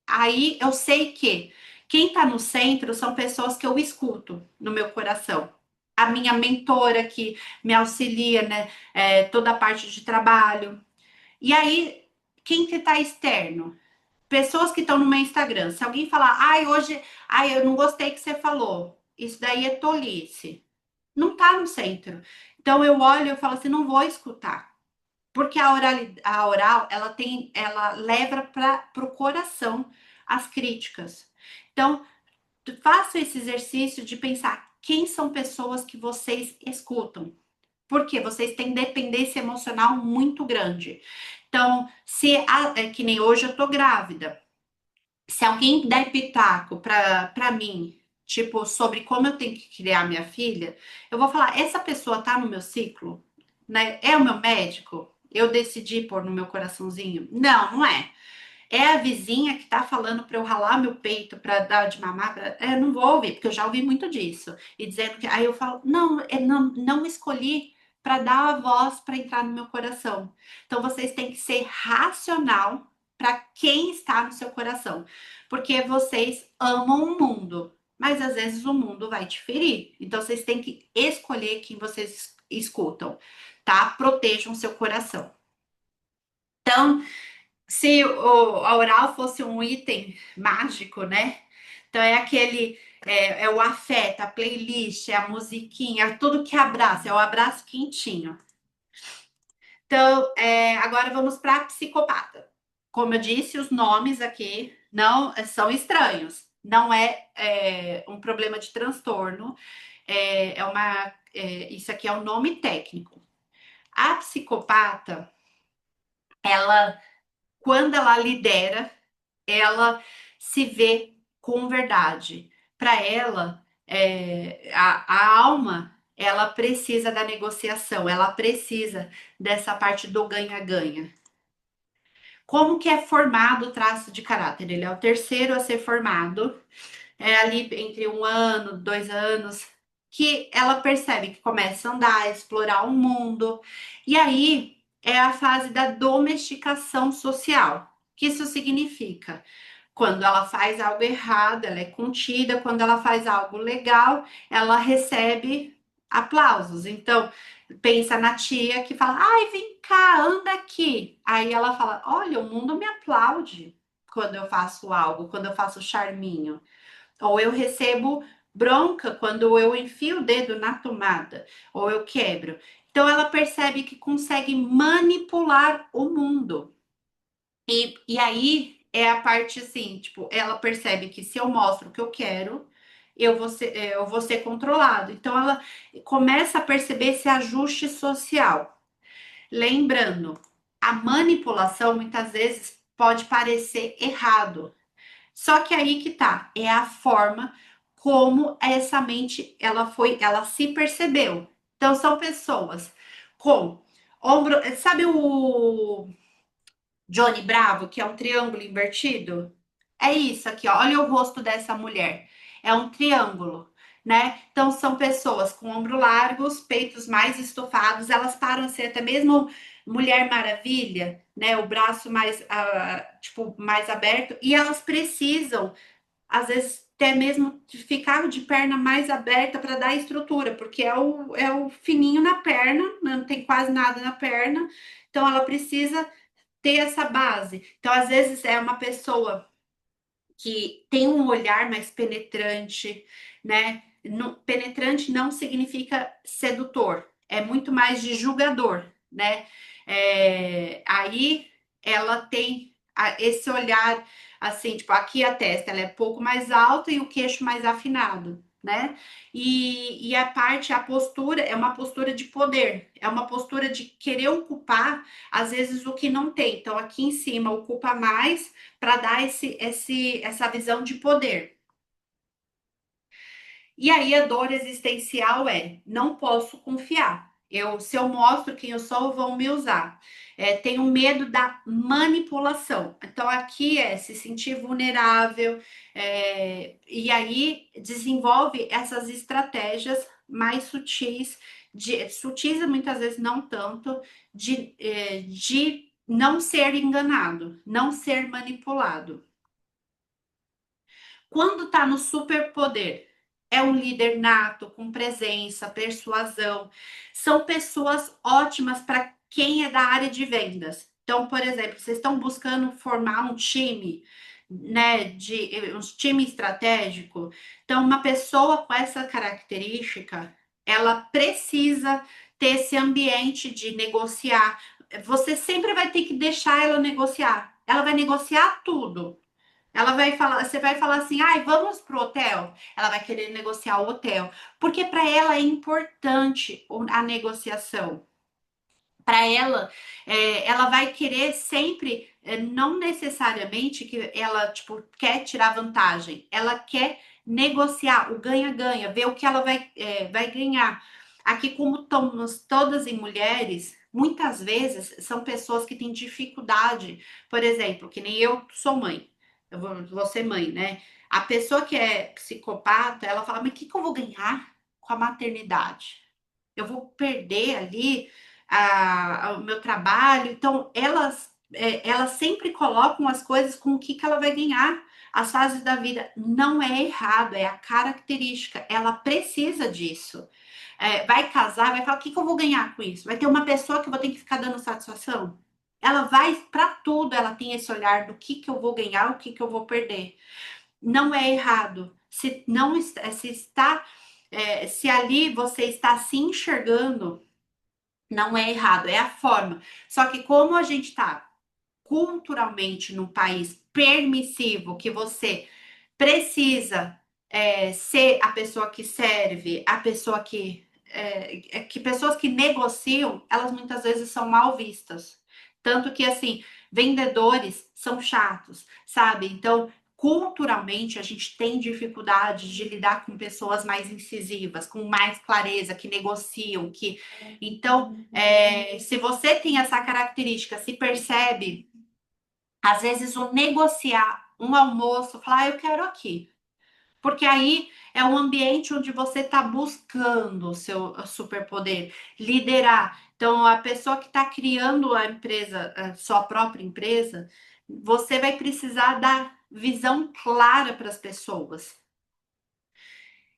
Aí eu sei que quem está no centro são pessoas que eu escuto no meu coração. A minha mentora que me auxilia, né? Toda a parte de trabalho. E aí, quem que tá externo? Pessoas que estão no meu Instagram. Se alguém falar, ai, eu não gostei que você falou. Isso daí é tolice. Não tá no centro. Então eu olho e falo assim, não vou escutar. Porque a oral ela leva para o coração as críticas. Então, faça esse exercício de pensar quem são pessoas que vocês escutam. Porque vocês têm dependência emocional muito grande. Então, é que nem hoje eu tô grávida. Se alguém der pitaco para mim, tipo, sobre como eu tenho que criar minha filha, eu vou falar, essa pessoa tá no meu ciclo, né? É o meu médico? Eu decidi pôr no meu coraçãozinho? Não, não é. É a vizinha que tá falando para eu ralar meu peito para dar de mamar. Eu não vou ouvir, porque eu já ouvi muito disso. E dizendo que. Aí eu falo, não, não escolhi para dar a voz para entrar no meu coração. Então vocês têm que ser racional para quem está no seu coração. Porque vocês amam o mundo, mas às vezes o mundo vai te ferir. Então vocês têm que escolher quem vocês escutam, tá? Protejam seu coração. Então, se a oral fosse um item mágico, né? Então é aquele, é o afeto, a playlist, é a musiquinha, é tudo que abraça, é o abraço quentinho. Então, agora vamos para a psicopata. Como eu disse, os nomes aqui não são estranhos. Não um problema de transtorno. Isso aqui é um nome técnico. A psicopata, ela, quando ela lidera, ela se vê com verdade. Para ela, a alma, ela precisa da negociação, ela precisa dessa parte do ganha-ganha. Como que é formado o traço de caráter? Ele é o terceiro a ser formado, é ali entre 1 ano, 2 anos, que ela percebe que começa a andar, a explorar o mundo, e aí é a fase da domesticação social. O que isso significa? Quando ela faz algo errado, ela é contida. Quando ela faz algo legal, ela recebe aplausos. Então, pensa na tia que fala: ai, vem cá, anda aqui. Aí ela fala: olha, o mundo me aplaude quando eu faço algo, quando eu faço charminho. Ou eu recebo bronca quando eu enfio o dedo na tomada, ou eu quebro. Então, ela percebe que consegue manipular o mundo. E aí é a parte assim, tipo, ela percebe que se eu mostro o que eu quero, eu vou ser controlado. Então ela começa a perceber esse ajuste social. Lembrando, a manipulação muitas vezes pode parecer errado. Só que aí que tá, é a forma como essa mente ela se percebeu. Então são pessoas com ombro, sabe o Johnny Bravo, que é um triângulo invertido? É isso aqui, ó. Olha o rosto dessa mulher. É um triângulo, né? Então são pessoas com ombro largos, peitos mais estofados, elas param a ser até mesmo Mulher Maravilha, né? O braço mais, tipo, mais aberto, e elas precisam, às vezes, até mesmo de ficar de perna mais aberta para dar estrutura, porque é o fininho na perna, não tem quase nada na perna, então ela precisa ter essa base. Então, às vezes, é uma pessoa que tem um olhar mais penetrante, né? Penetrante não significa sedutor, é muito mais de julgador, né? Aí ela tem esse olhar assim, tipo, aqui a testa ela é pouco mais alta e o queixo mais afinado. né? E a postura é uma postura de poder, é uma postura de querer ocupar, às vezes, o que não tem. Então, aqui em cima ocupa mais para dar essa visão de poder. E aí a dor existencial é: não posso confiar. Se eu mostro quem eu sou, vão me usar. Tenho medo da manipulação. Então aqui é se sentir vulnerável, e aí desenvolve essas estratégias mais sutis, sutis muitas vezes não tanto, de não ser enganado, não ser manipulado. Quando está no superpoder, é um líder nato, com presença, persuasão. São pessoas ótimas para quem é da área de vendas. Então, por exemplo, vocês estão buscando formar um time, né, um time estratégico. Então, uma pessoa com essa característica, ela precisa ter esse ambiente de negociar. Você sempre vai ter que deixar ela negociar. Ela vai negociar tudo. Ela vai falar, você vai falar assim, ai, vamos pro hotel. Ela vai querer negociar o hotel, porque para ela é importante a negociação. Para ela, ela vai querer sempre, não necessariamente que ela tipo quer tirar vantagem. Ela quer negociar o ganha-ganha, ver o que ela vai ganhar. Aqui, como estamos todas em mulheres, muitas vezes são pessoas que têm dificuldade. Por exemplo, que nem eu sou mãe. Eu vou ser mãe, né? A pessoa que é psicopata, ela fala, mas o que, que eu vou ganhar com a maternidade? Eu vou perder ali o meu trabalho. Então, elas sempre colocam as coisas com o que, que ela vai ganhar. As fases da vida não é errado, é a característica. Ela precisa disso. Vai casar, vai falar: o que, que eu vou ganhar com isso? Vai ter uma pessoa que eu vou ter que ficar dando satisfação? Ela vai para tudo, ela tem esse olhar do que eu vou ganhar, o que, que eu vou perder. Não é errado. Se não se está, se ali você está se enxergando, não é errado, é a forma. Só que como a gente está culturalmente num país permissivo, que você precisa ser a pessoa que serve, a pessoa que pessoas que negociam, elas muitas vezes são mal vistas. Tanto que, assim, vendedores são chatos, sabe? Então, culturalmente, a gente tem dificuldade de lidar com pessoas mais incisivas, com mais clareza, que negociam, que... Então, se você tem essa característica, se percebe, às vezes o negociar um almoço, falar, eu quero aqui. Porque aí é um ambiente onde você está buscando o seu superpoder, liderar. Então, a pessoa que está criando a empresa, a sua própria empresa, você vai precisar dar visão clara para as pessoas.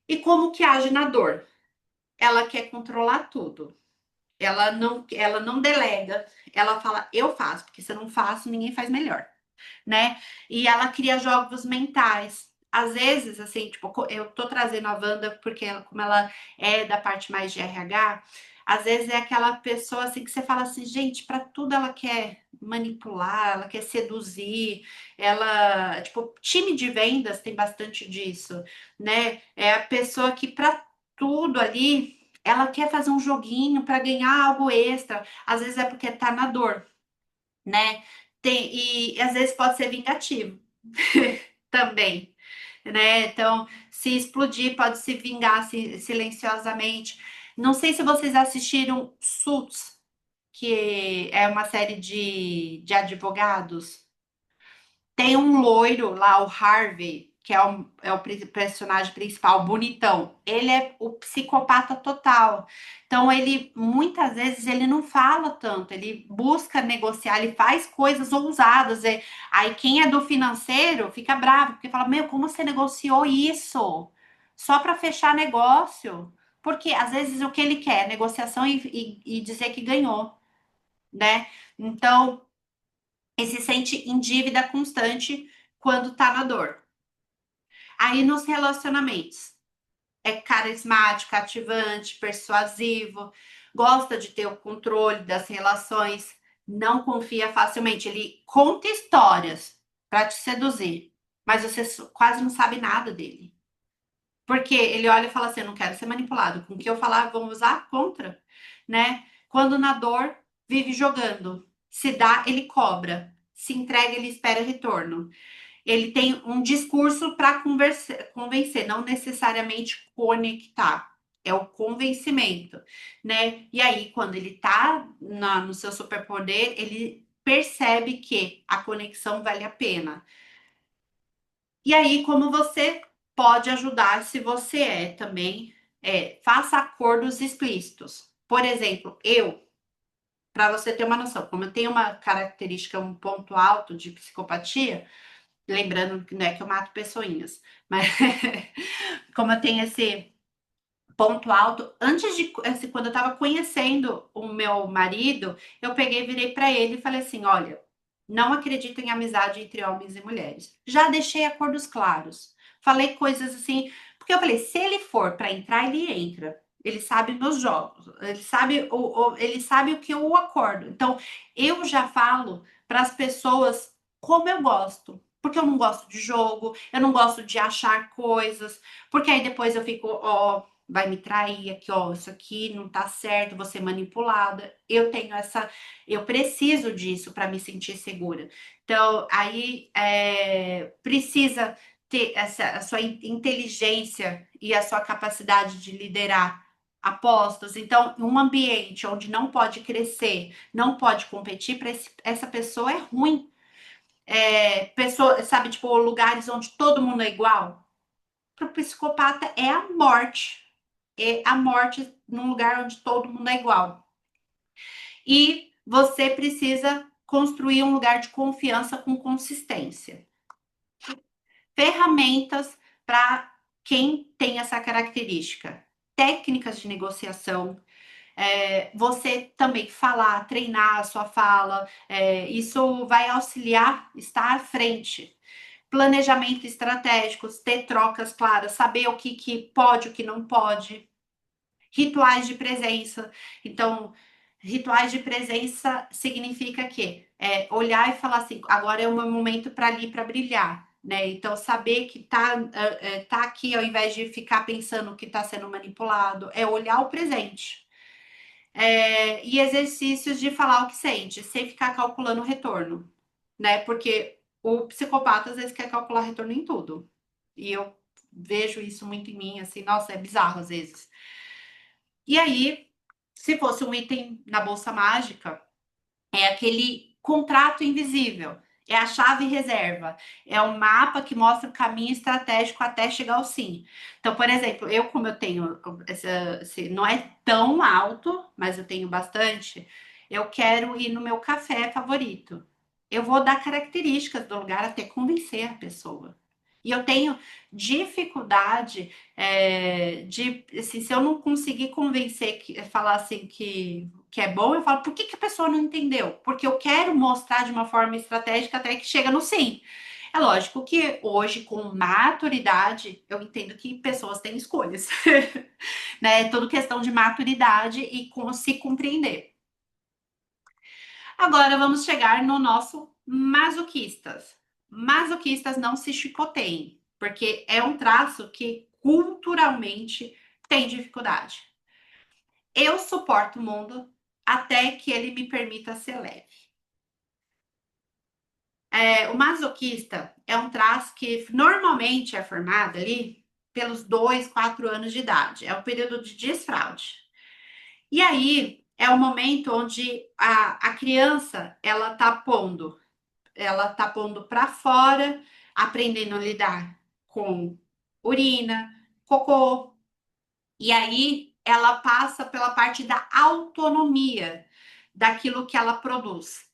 E como que age na dor? Ela quer controlar tudo. Ela não delega. Ela fala, eu faço, porque se eu não faço, ninguém faz melhor, né? E ela cria jogos mentais. Às vezes, assim, tipo, eu tô trazendo a Wanda porque como ela é da parte mais de RH, às vezes é aquela pessoa assim que você fala assim, gente, para tudo ela quer manipular, ela quer seduzir, ela, tipo, time de vendas tem bastante disso, né? É a pessoa que para tudo ali ela quer fazer um joguinho para ganhar algo extra. Às vezes é porque tá na dor, né? E às vezes pode ser vingativo também, né? Então, se explodir, pode se vingar silenciosamente. Não sei se vocês assistiram Suits, que é uma série de advogados. Tem um loiro lá, o Harvey, que é o personagem principal, bonitão. Ele é o psicopata total. Então, ele muitas vezes ele não fala tanto, ele busca negociar, ele faz coisas ousadas. Aí quem é do financeiro fica bravo, porque fala: Meu, como você negociou isso? Só para fechar negócio. Porque às vezes o que ele quer é negociação e dizer que ganhou, né? Então, e se sente em dívida constante quando tá na dor. Aí nos relacionamentos, é carismático, cativante, persuasivo, gosta de ter o controle das relações, não confia facilmente. Ele conta histórias para te seduzir, mas você quase não sabe nada dele. Porque ele olha e fala assim: eu não quero ser manipulado. Com o que eu falar, vão usar contra, né? Quando na dor, vive jogando. Se dá, ele cobra. Se entrega, ele espera retorno. Ele tem um discurso para convencer, não necessariamente conectar. É o convencimento, né? E aí, quando ele tá no seu superpoder, ele percebe que a conexão vale a pena. E aí, como você pode ajudar se você é também, faça acordos explícitos. Por exemplo, para você ter uma noção, como eu tenho uma característica, um ponto alto de psicopatia, lembrando que não é que eu mato pessoinhas, mas como eu tenho esse ponto alto, antes de, assim, quando eu tava conhecendo o meu marido, eu peguei, virei para ele e falei assim: olha, não acredito em amizade entre homens e mulheres. Já deixei acordos claros. Falei coisas assim, porque eu falei, se ele for para entrar, ele entra. Ele sabe meus jogos, ele sabe o que eu acordo. Então, eu já falo para as pessoas como eu gosto. Porque eu não gosto de jogo, eu não gosto de achar coisas, porque aí depois eu fico, ó, vai me trair aqui, ó, isso aqui não tá certo, vou ser manipulada. Eu preciso disso para me sentir segura. Então, aí precisa ter a sua inteligência e a sua capacidade de liderar apostas. Então, um ambiente onde não pode crescer, não pode competir, para essa pessoa é ruim. Pessoa, sabe, tipo, lugares onde todo mundo é igual. Para o psicopata é a morte. É a morte num lugar onde todo mundo é igual. E você precisa construir um lugar de confiança com consistência. Ferramentas para quem tem essa característica. Técnicas de negociação, você também falar, treinar a sua fala, isso vai auxiliar estar à frente. Planejamento estratégico, ter trocas claras, saber o que pode, o que não pode. Rituais de presença. Então, rituais de presença significa que olhar e falar assim, agora é o meu momento para ali para brilhar. Né? Então, saber que tá aqui ao invés de ficar pensando que está sendo manipulado, é olhar o presente. E exercícios de falar o que sente, sem ficar calculando o retorno, né? Porque o psicopata às vezes quer calcular retorno em tudo. E eu vejo isso muito em mim, assim, nossa, é bizarro às vezes. E aí, se fosse um item na bolsa mágica, é aquele contrato invisível, é a chave reserva, é o mapa que mostra o caminho estratégico até chegar ao sim. Então, por exemplo, eu, como eu tenho, não é tão alto, mas eu tenho bastante, eu quero ir no meu café favorito. Eu vou dar características do lugar até convencer a pessoa. E eu tenho dificuldade de, assim, se eu não conseguir convencer, falar assim que é bom, eu falo, por que a pessoa não entendeu? Porque eu quero mostrar de uma forma estratégica até que chega no sim. É lógico que hoje, com maturidade, eu entendo que pessoas têm escolhas, né? É tudo questão de maturidade e se compreender. Agora vamos chegar no nosso masoquistas. Masoquistas não se chicoteiem, porque é um traço que culturalmente tem dificuldade. Eu suporto o mundo até que ele me permita ser leve. O masoquista é um traço que normalmente é formado ali pelos 2, 4 anos de idade. É o período de desfraude. E aí é o momento onde a criança ela tá pondo para fora, aprendendo a lidar com urina, cocô. E aí ela passa pela parte da autonomia daquilo que ela produz.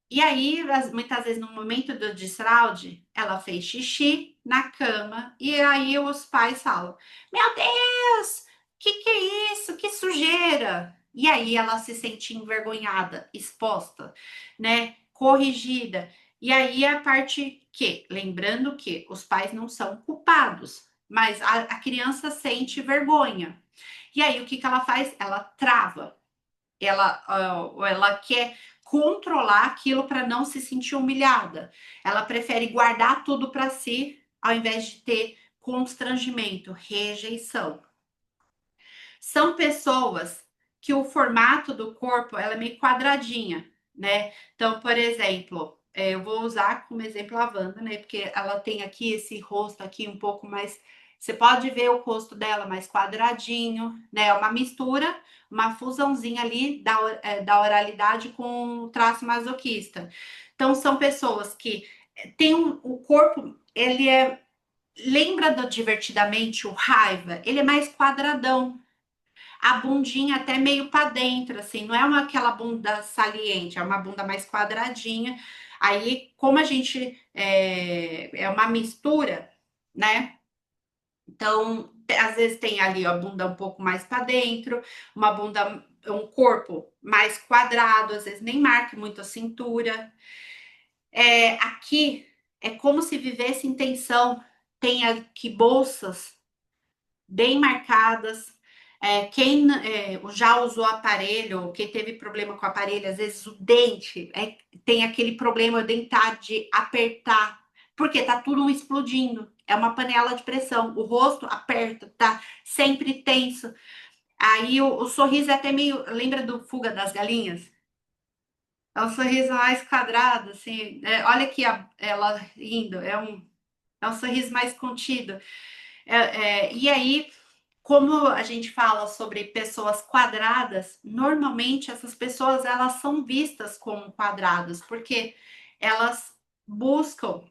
E aí, muitas vezes, no momento do desfraude, ela fez xixi na cama, e aí os pais falam: Meu Deus, que é isso? Que sujeira! E aí ela se sente envergonhada, exposta, né? Corrigida. E aí a parte que, lembrando que os pais não são culpados, mas a criança sente vergonha. E aí o que ela faz? Ela trava, ela quer controlar aquilo para não se sentir humilhada. Ela prefere guardar tudo para si, ao invés de ter constrangimento, rejeição. São pessoas que o formato do corpo ela é meio quadradinha, né? Então, por exemplo, eu vou usar como exemplo a Wanda, né? Porque ela tem aqui esse rosto aqui um pouco mais. Você pode ver o rosto dela mais quadradinho, né? É uma mistura, uma fusãozinha ali da oralidade com o traço masoquista. Então, são pessoas que têm o corpo, ele é. Lembra do Divertidamente, o Raiva? Ele é mais quadradão, a bundinha até meio para dentro, assim, não é aquela bunda saliente, é uma bunda mais quadradinha. Aí, como a gente é uma mistura, né? Então, às vezes tem ali a bunda um pouco mais para dentro, uma bunda, um corpo mais quadrado, às vezes nem marca muito a cintura. Aqui é como se vivesse em tensão, tem aqui bolsas bem marcadas. Quem já usou aparelho, quem teve problema com o aparelho, às vezes o dente tem aquele problema dentário de apertar, porque tá tudo explodindo. É uma panela de pressão. O rosto aperta, tá sempre tenso. Aí o sorriso é até meio. Lembra do Fuga das Galinhas? É um sorriso mais quadrado, assim. Olha aqui ela rindo. É um sorriso mais contido. E aí, como a gente fala sobre pessoas quadradas, normalmente essas pessoas elas são vistas como quadradas, porque elas buscam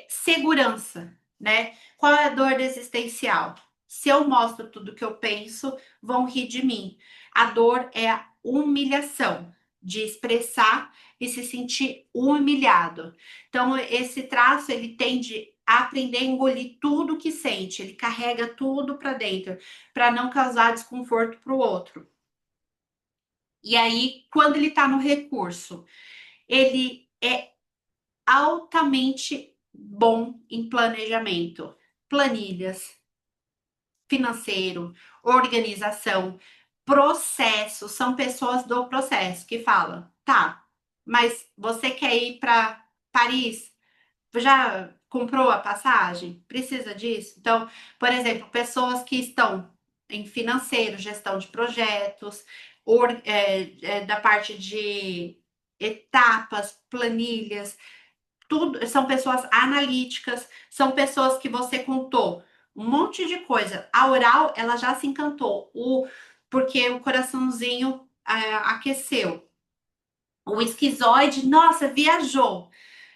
segurança, né? Qual é a dor existencial? Se eu mostro tudo que eu penso, vão rir de mim. A dor é a humilhação, de expressar e se sentir humilhado. Então, esse traço, ele tende a aprender a engolir tudo que sente, ele carrega tudo para dentro, para não causar desconforto para o outro. E aí, quando ele está no recurso, ele é altamente bom em planejamento, planilhas, financeiro, organização, processo. São pessoas do processo que falam, tá, mas você quer ir para Paris? Já comprou a passagem? Precisa disso? Então, por exemplo, pessoas que estão em financeiro, gestão de projetos, da parte de etapas, planilhas, tudo, são pessoas analíticas, são pessoas que você contou um monte de coisa. A oral, ela já se encantou, porque o coraçãozinho aqueceu. O esquizoide, nossa, viajou.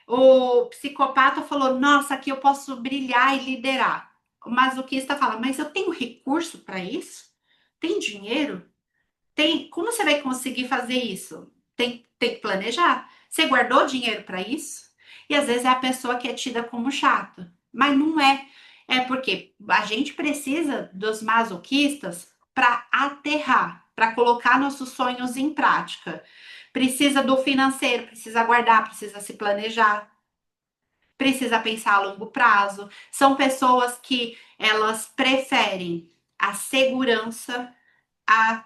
O psicopata falou, nossa, aqui eu posso brilhar e liderar. O masoquista fala, mas eu tenho recurso para isso? Tem dinheiro? Como você vai conseguir fazer isso? Tem que planejar. Você guardou dinheiro para isso? E às vezes é a pessoa que é tida como chata, mas não é. É porque a gente precisa dos masoquistas para aterrar, para colocar nossos sonhos em prática. Precisa do financeiro, precisa guardar, precisa se planejar, precisa pensar a longo prazo. São pessoas que elas preferem a segurança a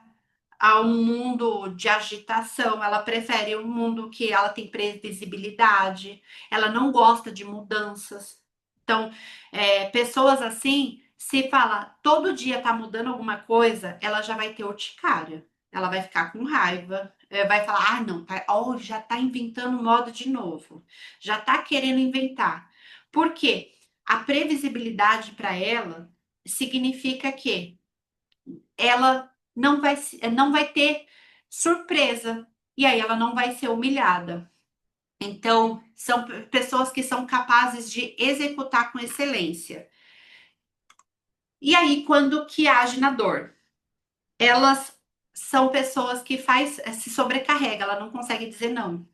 um mundo de agitação, ela prefere um mundo que ela tem previsibilidade, ela não gosta de mudanças. Então, pessoas assim, se fala todo dia tá mudando alguma coisa, ela já vai ter urticária, ela vai ficar com raiva, vai falar, ah, não, tá, oh, já tá inventando moda de novo, já tá querendo inventar. Por quê? A previsibilidade para ela significa que ela não vai ter surpresa e aí ela não vai ser humilhada. Então, são pessoas que são capazes de executar com excelência. E aí, quando que age na dor? Elas são pessoas que se sobrecarrega, ela não consegue dizer não.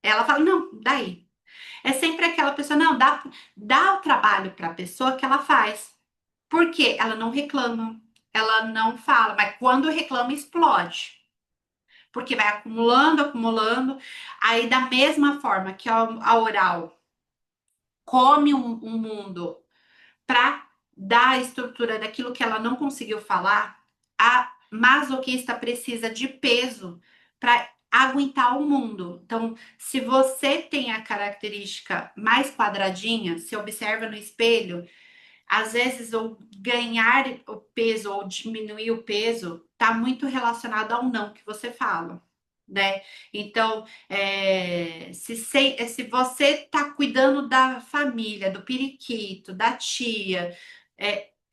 Ela fala, não, daí. É sempre aquela pessoa, não, dá o trabalho para a pessoa que ela faz. Por quê? Ela não reclama, ela não fala, mas quando reclama, explode. Porque vai acumulando, acumulando. Aí, da mesma forma que a oral come um mundo para dar a estrutura daquilo que ela não conseguiu falar, a masoquista precisa de peso para aguentar o mundo. Então, se você tem a característica mais quadradinha, se observa no espelho, às vezes o ganhar o peso ou diminuir o peso está muito relacionado ao não que você fala, né? Então, se você está cuidando da família, do periquito, da tia,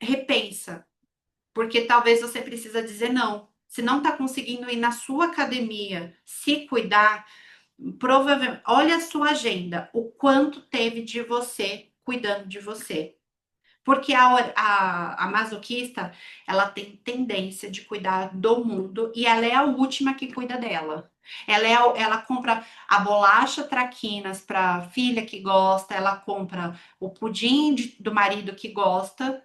repensa, porque talvez você precisa dizer não. Se não está conseguindo ir na sua academia, se cuidar, provavelmente, olha a sua agenda, o quanto teve de você cuidando de você. Porque a masoquista, ela tem tendência de cuidar do mundo e ela é a última que cuida dela. Ela compra a bolacha traquinas para filha que gosta, ela compra o pudim do marido que gosta,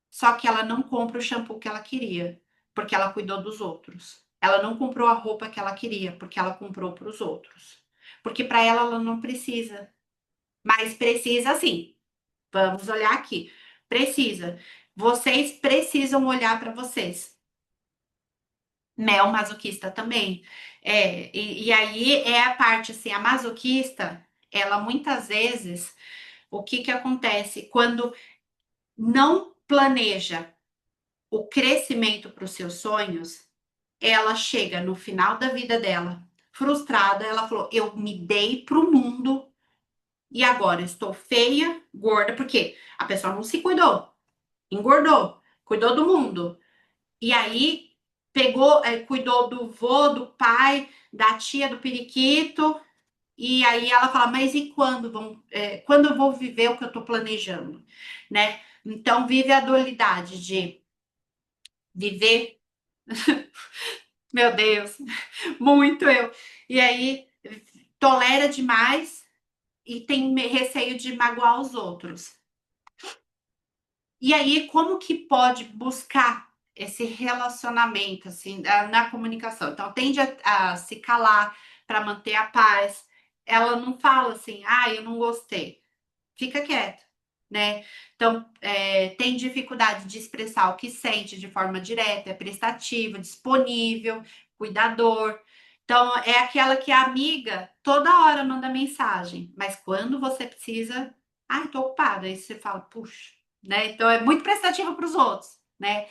só que ela não compra o shampoo que ela queria, porque ela cuidou dos outros. Ela não comprou a roupa que ela queria, porque ela comprou para os outros. Porque para ela não precisa, mas precisa sim. Vamos olhar aqui. Precisa. Vocês precisam olhar para vocês. Mel masoquista também. E aí é a parte assim, a masoquista, ela muitas vezes, o que que acontece? Quando não planeja o crescimento para os seus sonhos, ela chega no final da vida dela, frustrada, ela falou: "Eu me dei pro mundo e agora estou feia, gorda", porque a pessoa não se cuidou, engordou, cuidou do mundo. E aí pegou, cuidou do vô, do pai, da tia, do periquito. E aí ela fala: "Mas e quando eu vou viver o que eu tô planejando?", né? Então vive a dualidade de viver, meu Deus, muito eu. E aí tolera demais e tem receio de magoar os outros. E aí, como que pode buscar esse relacionamento, assim, na comunicação? Então, tende a se calar para manter a paz. Ela não fala assim, ah, eu não gostei. Fica quieto, né? Então, tem dificuldade de expressar o que sente de forma direta, é prestativa, disponível, cuidador. Então, é aquela que é amiga, toda hora manda mensagem, mas quando você precisa, ai, tô ocupada, aí você fala, puxa, né? Então, é muito prestativo para os outros, né?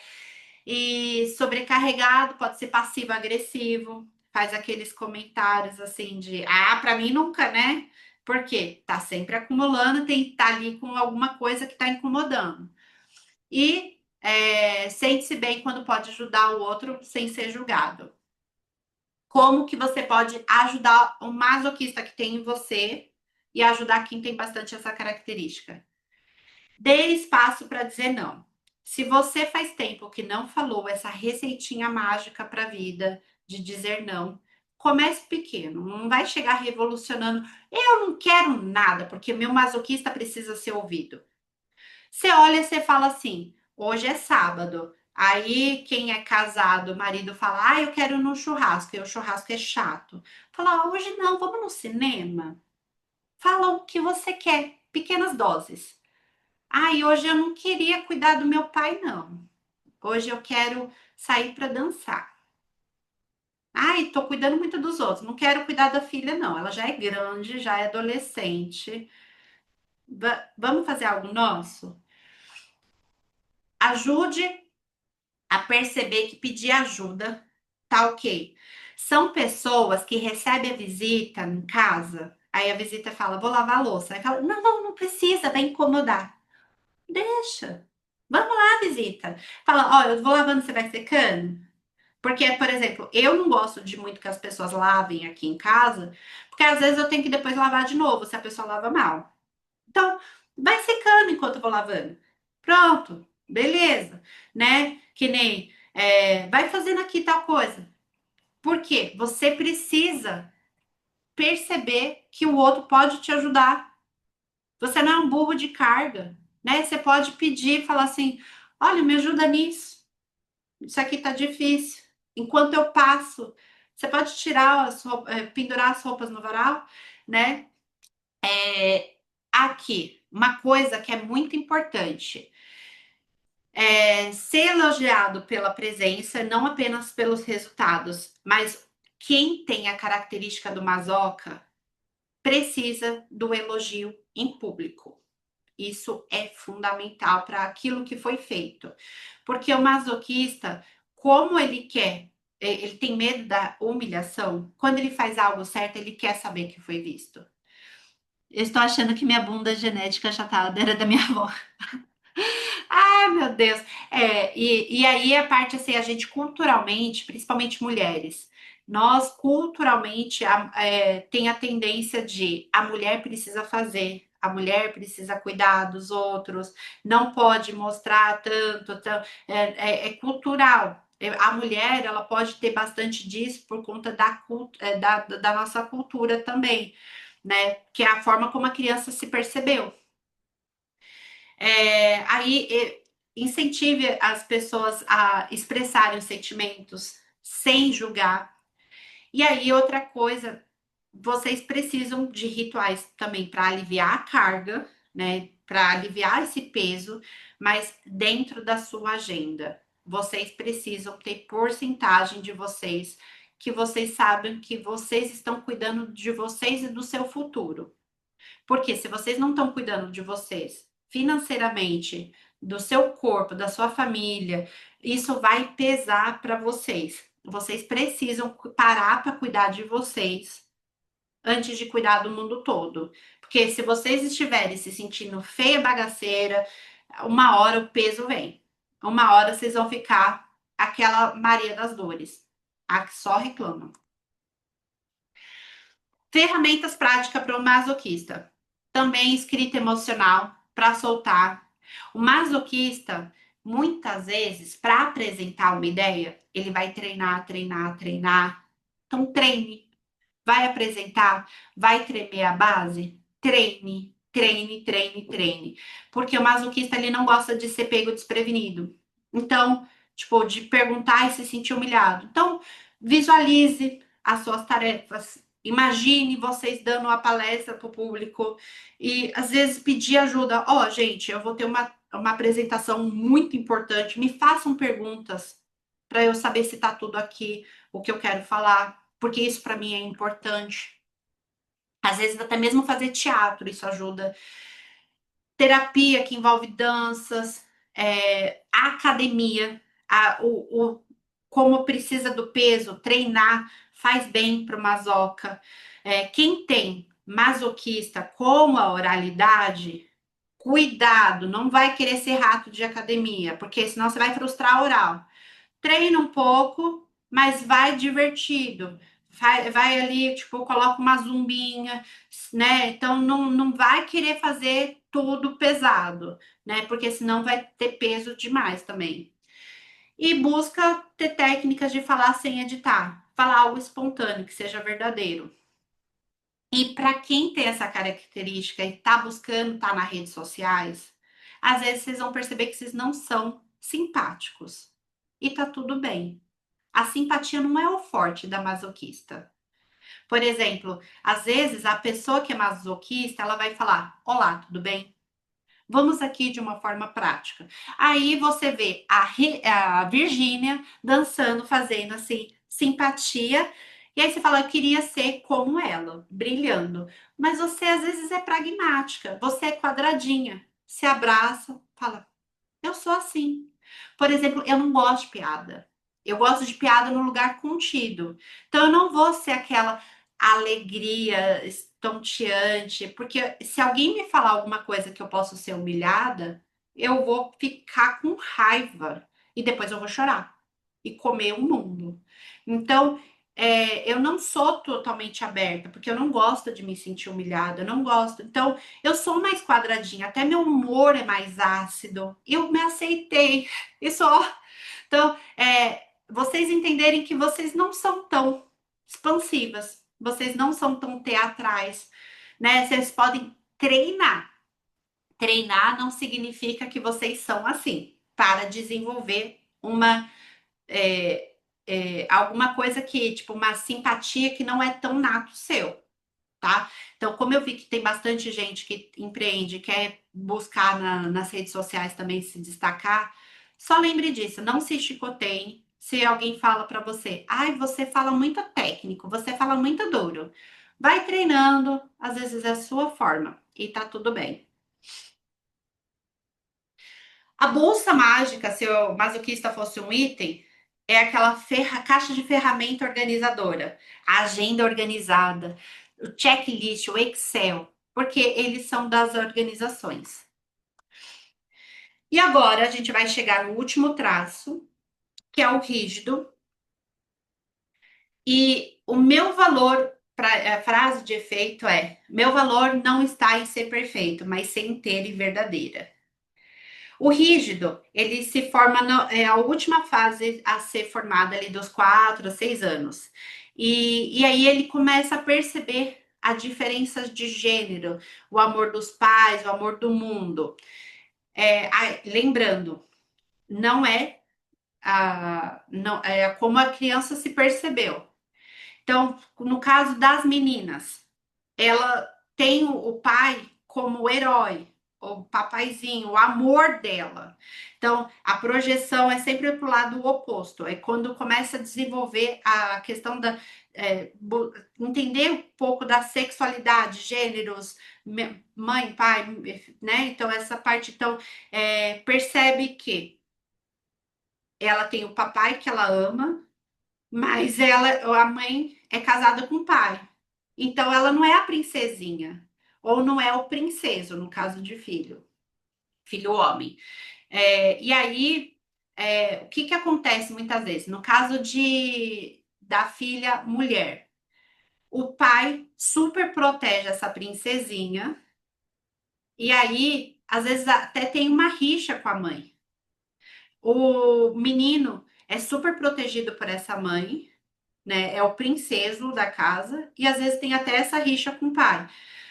E sobrecarregado, pode ser passivo-agressivo, faz aqueles comentários assim de, ah, para mim nunca, né? Porque tá sempre acumulando, tem que estar ali com alguma coisa que tá incomodando. E sente-se bem quando pode ajudar o outro sem ser julgado. Como que você pode ajudar o masoquista que tem em você e ajudar quem tem bastante essa característica? Dê espaço para dizer não. Se você faz tempo que não falou essa receitinha mágica para a vida de dizer não, comece pequeno. Não vai chegar revolucionando. Eu não quero nada, porque meu masoquista precisa ser ouvido. Você olha e você fala assim: hoje é sábado. Aí quem é casado, o marido fala: ah, eu quero ir no churrasco. E o churrasco é chato. Fala: ah, hoje não, vamos no cinema. Fala o que você quer, pequenas doses. Ai, hoje eu não queria cuidar do meu pai, não. Hoje eu quero sair para dançar. Ai, tô cuidando muito dos outros. Não quero cuidar da filha, não. Ela já é grande, já é adolescente. Vamos fazer algo nosso? Ajude a perceber que pedir ajuda tá ok. São pessoas que recebem a visita em casa. Aí a visita fala, vou lavar a louça. Aí fala, não, não, não precisa, vai incomodar. Deixa. Vamos lá, visita. Fala, ó, eu vou lavando, você vai secando? Porque, por exemplo, eu não gosto de muito que as pessoas lavem aqui em casa, porque às vezes eu tenho que depois lavar de novo, se a pessoa lava mal. Então, vai secando enquanto eu vou lavando. Pronto, beleza, né? Que nem, vai fazendo aqui tal coisa. Por quê? Você precisa perceber que o outro pode te ajudar. Você não é um burro de carga, né? Você pode pedir, falar assim, olha, me ajuda nisso. Isso aqui tá difícil. Enquanto eu passo, você pode tirar pendurar as roupas no varal, né? Aqui, uma coisa que é muito importante ser elogiado pela presença, não apenas pelos resultados, mas quem tem a característica do masoca precisa do elogio em público. Isso é fundamental para aquilo que foi feito. Porque o masoquista, como ele quer, ele tem medo da humilhação, quando ele faz algo certo, ele quer saber que foi visto. Eu estou achando que minha bunda genética já tá, era da minha avó. Ah, meu Deus. E aí a parte assim, a gente culturalmente, principalmente mulheres, nós culturalmente tem a tendência de a mulher precisa fazer, a mulher precisa cuidar dos outros, não pode mostrar tanto, é cultural. A mulher, ela pode ter bastante disso por conta da nossa cultura também, né? Que é a forma como a criança se percebeu. Aí incentive as pessoas a expressarem os sentimentos sem julgar. E aí, outra coisa, vocês precisam de rituais também para aliviar a carga, né? Para aliviar esse peso, mas dentro da sua agenda. Vocês precisam ter porcentagem de vocês, que vocês sabem que vocês estão cuidando de vocês e do seu futuro. Porque se vocês não estão cuidando de vocês financeiramente, do seu corpo, da sua família, isso vai pesar para vocês. Vocês precisam parar para cuidar de vocês antes de cuidar do mundo todo. Porque se vocês estiverem se sentindo feia, bagaceira, uma hora o peso vem. Uma hora vocês vão ficar aquela Maria das Dores, a que só reclama. Ferramentas práticas para o masoquista. Também escrita emocional para soltar. O masoquista, muitas vezes, para apresentar uma ideia, ele vai treinar, treinar, treinar. Então, treine. Vai apresentar, vai tremer a base? Treine, treine, treine, treine. Porque o masoquista, ele não gosta de ser pego desprevenido. Então, tipo, de perguntar e se sentir humilhado. Então, visualize as suas tarefas. Imagine vocês dando uma palestra para o público e às vezes pedir ajuda. Ó, gente, eu vou ter uma apresentação muito importante. Me façam perguntas para eu saber se está tudo aqui, o que eu quero falar, porque isso para mim é importante. Às vezes até mesmo fazer teatro, isso ajuda. Terapia que envolve danças, academia, como precisa do peso, treinar faz bem para o masoca. Quem tem masoquista com a oralidade, cuidado, não vai querer ser rato de academia, porque senão você vai frustrar a oral. Treina um pouco, mas vai divertido. Vai ali, tipo, coloca uma zumbinha, né? Então não vai querer fazer tudo pesado, né? Porque senão vai ter peso demais também. E busca ter técnicas de falar sem editar, falar algo espontâneo, que seja verdadeiro. E para quem tem essa característica e tá buscando estar nas redes sociais, às vezes vocês vão perceber que vocês não são simpáticos. E tá tudo bem. A simpatia não é o forte da masoquista. Por exemplo, às vezes a pessoa que é masoquista, ela vai falar: "Olá, tudo bem? Vamos aqui de uma forma prática". Aí você vê a Virgínia dançando, fazendo assim, simpatia, e aí você fala: "Eu queria ser como ela, brilhando". Mas você às vezes é pragmática, você é quadradinha, se abraça, fala: "Eu sou assim". Por exemplo, eu não gosto de piada. Eu gosto de piada no lugar contido. Então, eu não vou ser aquela alegria estonteante, porque se alguém me falar alguma coisa que eu posso ser humilhada, eu vou ficar com raiva e depois eu vou chorar e comer o mundo. Então, eu não sou totalmente aberta, porque eu não gosto de me sentir humilhada, eu não gosto. Então, eu sou mais quadradinha, até meu humor é mais ácido. Eu me aceitei. Isso, ó. Então, vocês entenderem que vocês não são tão expansivas, vocês não são tão teatrais, né? Vocês podem treinar. Treinar não significa que vocês são assim, para desenvolver alguma coisa que, tipo, uma simpatia que não é tão nato seu, tá? Então, como eu vi que tem bastante gente que empreende, quer buscar nas redes sociais também se destacar, só lembre disso, não se chicoteiem, se alguém fala para você, ai, você fala muito técnico, você fala muito duro. Vai treinando, às vezes é a sua forma e tá tudo bem. A bolsa mágica, se o masoquista fosse um item, é aquela caixa de ferramenta organizadora, a agenda organizada, o checklist, o Excel, porque eles são das organizações. E agora a gente vai chegar no último traço, que é o rígido, e o meu valor, a frase de efeito é: meu valor não está em ser perfeito, mas ser inteira e verdadeira. O rígido, ele se forma, é a última fase a ser formada ali dos 4 a 6 anos. E aí ele começa a perceber a diferença de gênero, o amor dos pais, o amor do mundo. Lembrando, não é, não, é como a criança se percebeu. Então, no caso das meninas, ela tem o pai como herói, o papaizinho, o amor dela. Então, a projeção é sempre para o lado oposto. É quando começa a desenvolver a questão da. Entender um pouco da sexualidade, gêneros, mãe, pai, né? Então, essa parte. Então, percebe que ela tem o papai que ela ama, mas a mãe é casada com o pai. Então ela não é a princesinha. Ou não é o princeso, no caso de filho. Filho homem. E aí, o que que acontece muitas vezes? No caso da filha mulher, o pai super protege essa princesinha. E aí, às vezes, até tem uma rixa com a mãe. O menino é super protegido por essa mãe, né? É o princeso da casa e às vezes tem até essa rixa com o pai.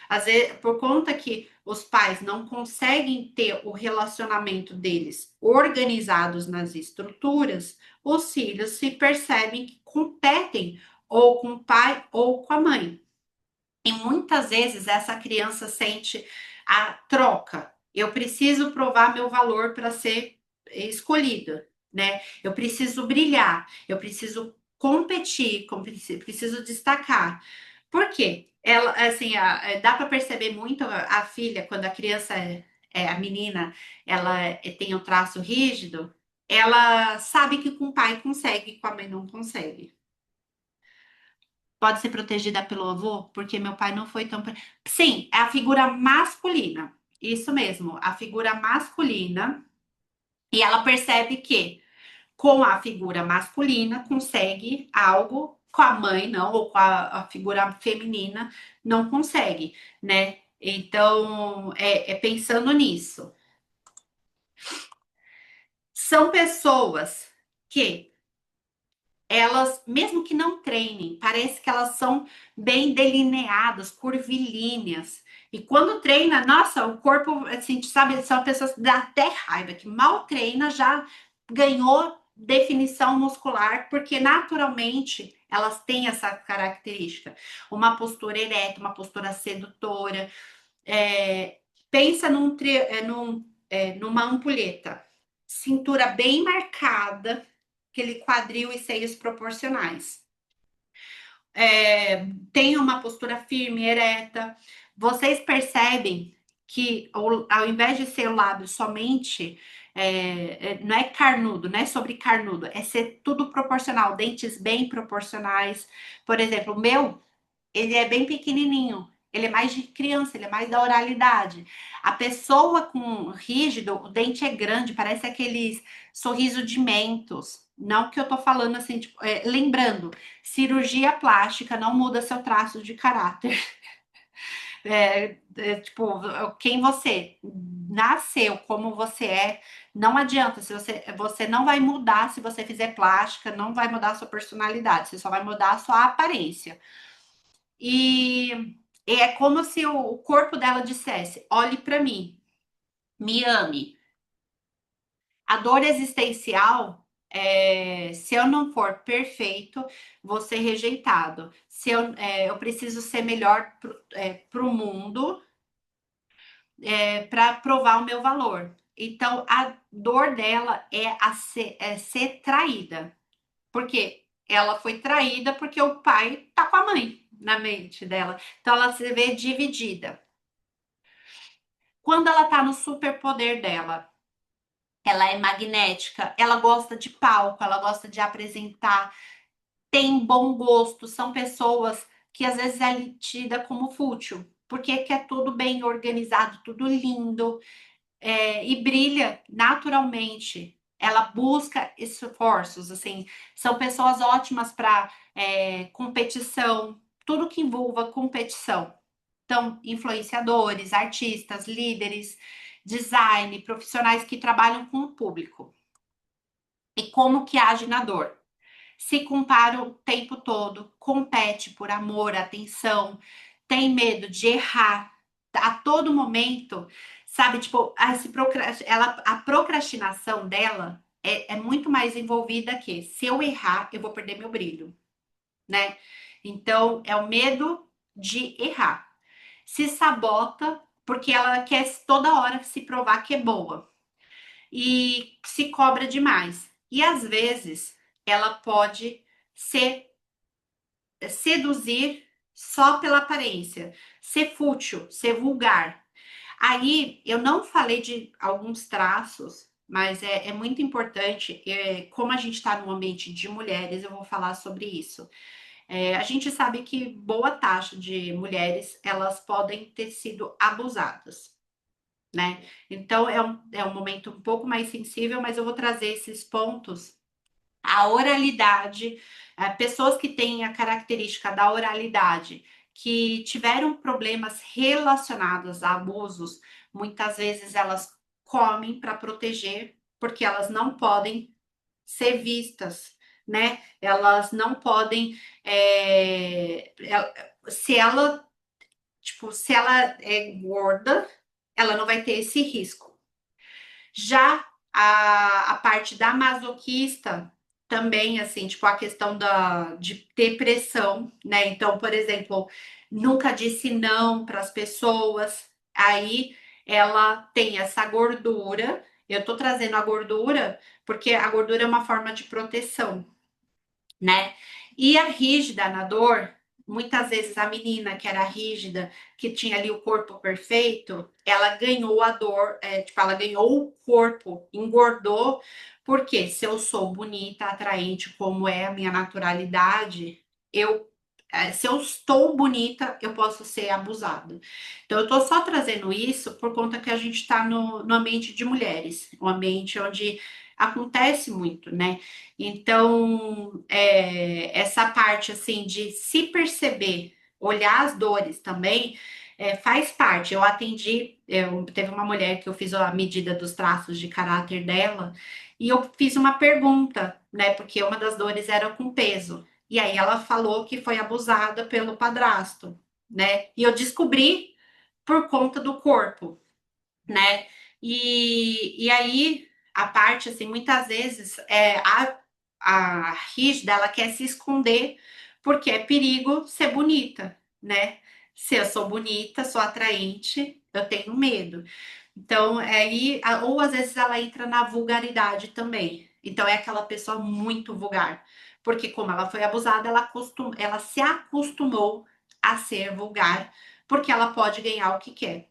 Às vezes, por conta que os pais não conseguem ter o relacionamento deles organizados nas estruturas, os filhos se percebem que competem ou com o pai ou com a mãe. E muitas vezes essa criança sente a troca. Eu preciso provar meu valor para ser escolhida, né? Eu preciso brilhar, eu preciso competir, preciso destacar. Por quê? Ela, assim, dá para perceber muito a filha, quando a criança a menina, ela tem um traço rígido, ela sabe que com o pai consegue, com a mãe não consegue. Pode ser protegida pelo avô, porque meu pai não foi tão. Sim, é a figura masculina. Isso mesmo, a figura masculina. E ela percebe que com a figura masculina consegue algo, com a mãe não, ou com a figura feminina não consegue, né? Então, é pensando nisso. São pessoas que elas, mesmo que não treinem, parece que elas são bem delineadas, curvilíneas. E quando treina, nossa, o corpo, assim, sabe, são pessoas que dá até raiva, que mal treina já ganhou definição muscular, porque naturalmente elas têm essa característica. Uma postura ereta, uma postura sedutora. É, pensa numa ampulheta. Cintura bem marcada, aquele quadril e seios proporcionais. Tenha uma postura firme, ereta. Vocês percebem que ao invés de ser o lábio somente, não é carnudo, não é sobre carnudo, é ser tudo proporcional, dentes bem proporcionais. Por exemplo, o meu ele é bem pequenininho. Ele é mais de criança, ele é mais da oralidade. A pessoa com rígido, o dente é grande, parece aqueles sorriso de mentos. Não que eu tô falando assim, tipo, lembrando, cirurgia plástica não muda seu traço de caráter. Tipo, quem você nasceu, como você é, não adianta. Se você não vai mudar se você fizer plástica, não vai mudar a sua personalidade, você só vai mudar a sua aparência. E é como se o corpo dela dissesse: olhe para mim, me ame. A dor existencial se eu não for perfeito, vou ser rejeitado. Se eu preciso ser melhor para o mundo, para provar o meu valor. Então, a dor dela é ser traída. Porque ela foi traída porque o pai tá com a mãe na mente dela. Então ela se vê dividida. Quando ela tá no superpoder dela, ela é magnética, ela gosta de palco, ela gosta de apresentar, tem bom gosto, são pessoas que às vezes é tida como fútil, porque quer tudo bem organizado, tudo lindo, e brilha naturalmente. Ela busca esforços, assim, são pessoas ótimas para competição, tudo que envolva competição. Então, influenciadores, artistas, líderes, design, profissionais que trabalham com o público. E como que age na dor? Se compara o tempo todo, compete por amor, atenção, tem medo de errar a todo momento, sabe? Tipo, a procrastinação dela é muito mais envolvida que se eu errar, eu vou perder meu brilho, né? Então, é o medo de errar. Se sabota porque ela quer toda hora se provar que é boa e se cobra demais. E às vezes ela pode ser seduzir só pela aparência, ser fútil, ser vulgar. Aí eu não falei de alguns traços, mas é muito importante. Como a gente está no ambiente de mulheres, eu vou falar sobre isso. A gente sabe que boa taxa de mulheres elas podem ter sido abusadas, né? Então é um momento um pouco mais sensível, mas eu vou trazer esses pontos. A oralidade, pessoas que têm a característica da oralidade, que tiveram problemas relacionados a abusos, muitas vezes elas comem para proteger, porque elas não podem ser vistas, né? Elas não podem, se ela, tipo, se ela é gorda, ela não vai ter esse risco. Já a parte da masoquista, também, assim, tipo, a questão de depressão, né? Então, por exemplo, nunca disse não para as pessoas, aí ela tem essa gordura. Eu tô trazendo a gordura porque a gordura é uma forma de proteção, né? E a rígida na dor, muitas vezes a menina que era rígida, que tinha ali o corpo perfeito, ela ganhou a dor, tipo, ela ganhou o corpo, engordou, porque se eu sou bonita, atraente, como é a minha naturalidade, eu se eu estou bonita, eu posso ser abusada. Então, eu tô só trazendo isso por conta que a gente está no ambiente de mulheres, um ambiente onde acontece muito, né? Então, essa parte assim de se perceber, olhar as dores também, faz parte. Eu atendi, teve uma mulher que eu fiz a medida dos traços de caráter dela e eu fiz uma pergunta, né? Porque uma das dores era com peso. E aí ela falou que foi abusada pelo padrasto, né? E eu descobri por conta do corpo, né? E aí, a parte, assim, muitas vezes, a rígida, ela quer se esconder porque é perigo ser bonita, né? Se eu sou bonita, sou atraente, eu tenho medo. Então, aí, ou às vezes ela entra na vulgaridade também. Então, é aquela pessoa muito vulgar. Porque como ela foi abusada, ela se acostumou a ser vulgar, porque ela pode ganhar o que quer.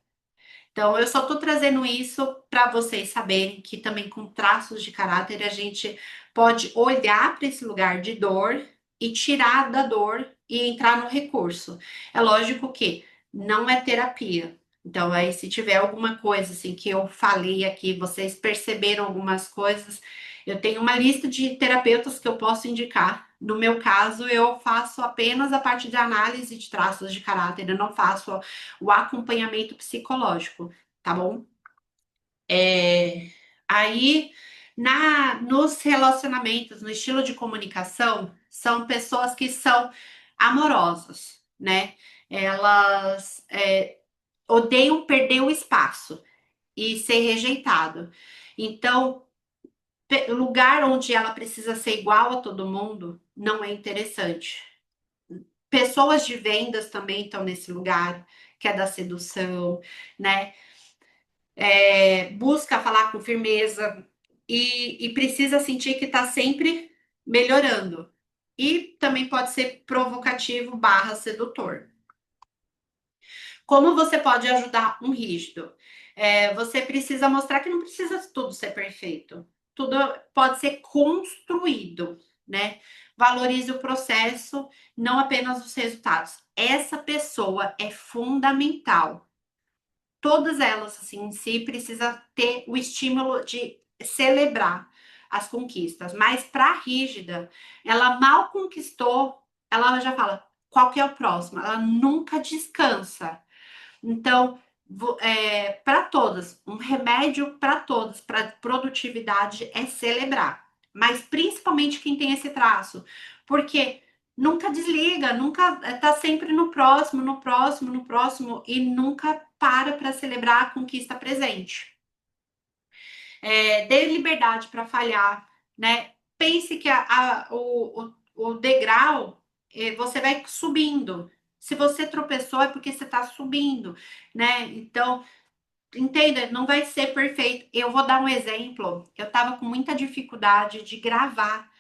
Então, eu só tô trazendo isso para vocês saberem que também com traços de caráter a gente pode olhar para esse lugar de dor e tirar da dor e entrar no recurso. É lógico que não é terapia. Então, aí, se tiver alguma coisa assim que eu falei aqui, vocês perceberam algumas coisas, eu tenho uma lista de terapeutas que eu posso indicar. No meu caso, eu faço apenas a parte de análise de traços de caráter, eu não faço o acompanhamento psicológico, tá bom? É, aí, nos relacionamentos, no estilo de comunicação, são pessoas que são amorosas, né? Elas odeiam perder o espaço e ser rejeitado. Então, lugar onde ela precisa ser igual a todo mundo não é interessante. Pessoas de vendas também estão nesse lugar, que é da sedução, né? Busca falar com firmeza e precisa sentir que está sempre melhorando. E também pode ser provocativo barra sedutor. Como você pode ajudar um rígido? Você precisa mostrar que não precisa tudo ser perfeito. Tudo pode ser construído, né? Valorize o processo, não apenas os resultados. Essa pessoa é fundamental. Todas elas, assim, em si, precisa ter o estímulo de celebrar as conquistas. Mas para a rígida, ela mal conquistou, ela já fala, qual que é o próximo? Ela nunca descansa. Então, para todas, um remédio para todas, para produtividade é celebrar, mas principalmente quem tem esse traço, porque nunca desliga, nunca tá sempre no próximo, no próximo, no próximo e nunca para celebrar a conquista presente. Dê liberdade para falhar, né? Pense que o degrau você vai subindo. Se você tropeçou, é porque você está subindo, né? Então, entenda, não vai ser perfeito. Eu vou dar um exemplo. Eu estava com muita dificuldade de gravar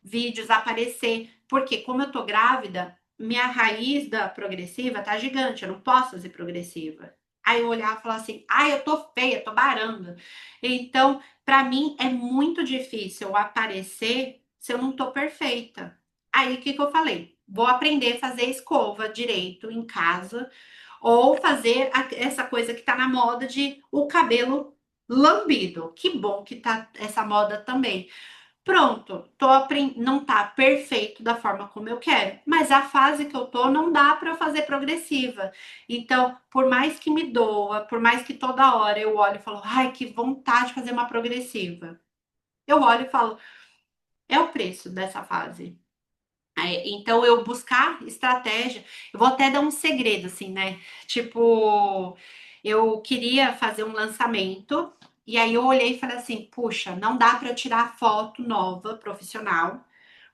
vídeos, aparecer, porque como eu tô grávida, minha raiz da progressiva tá gigante, eu não posso fazer progressiva. Aí eu olhava e falava assim, ai, eu tô feia, tô baranga. Então, para mim é muito difícil eu aparecer se eu não tô perfeita. Aí o que que eu falei? Vou aprender a fazer escova direito em casa ou fazer essa coisa que tá na moda de o cabelo lambido. Que bom que tá essa moda também. Pronto, não tá perfeito da forma como eu quero, mas a fase que eu tô não dá para eu fazer progressiva. Então, por mais que me doa, por mais que toda hora eu olho e falo, ai, que vontade de fazer uma progressiva. Eu olho e falo, é o preço dessa fase. Então, eu buscar estratégia, eu vou até dar um segredo, assim, né? Tipo, eu queria fazer um lançamento, e aí eu olhei e falei assim: puxa, não dá para eu tirar foto nova, profissional,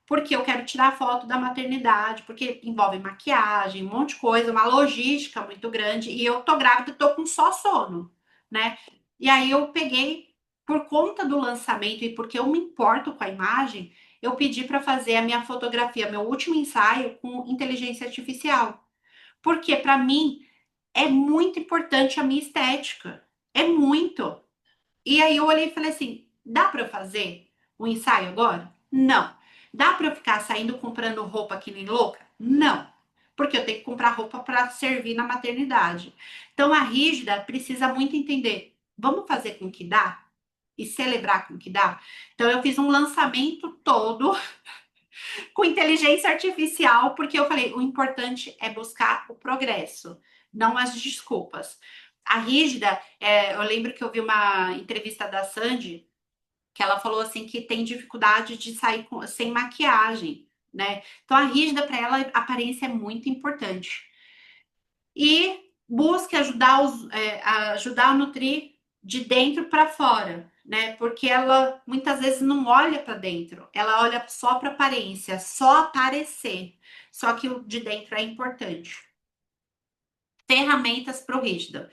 porque eu quero tirar foto da maternidade, porque envolve maquiagem, um monte de coisa, uma logística muito grande, e eu tô grávida, tô com só sono, né? E aí eu peguei, por conta do lançamento e porque eu me importo com a imagem, eu pedi para fazer a minha fotografia, meu último ensaio com inteligência artificial. Porque para mim é muito importante a minha estética. É muito. E aí eu olhei e falei assim: dá para eu fazer um ensaio agora? Não. Dá para eu ficar saindo comprando roupa que nem louca? Não. Porque eu tenho que comprar roupa para servir na maternidade. Então a rígida precisa muito entender. Vamos fazer com que dá? E celebrar com o que dá? Então eu fiz um lançamento todo com inteligência artificial, porque eu falei, o importante é buscar o progresso, não as desculpas. A rígida, eu lembro que eu vi uma entrevista da Sandy, que ela falou assim que tem dificuldade de sair sem maquiagem, né? Então a rígida para ela a aparência é muito importante. E busque ajudar a nutrir de dentro para fora, né? Porque ela muitas vezes não olha para dentro, ela olha só para aparência, só aparecer. Só que o de dentro é importante. Ferramentas para o rígido.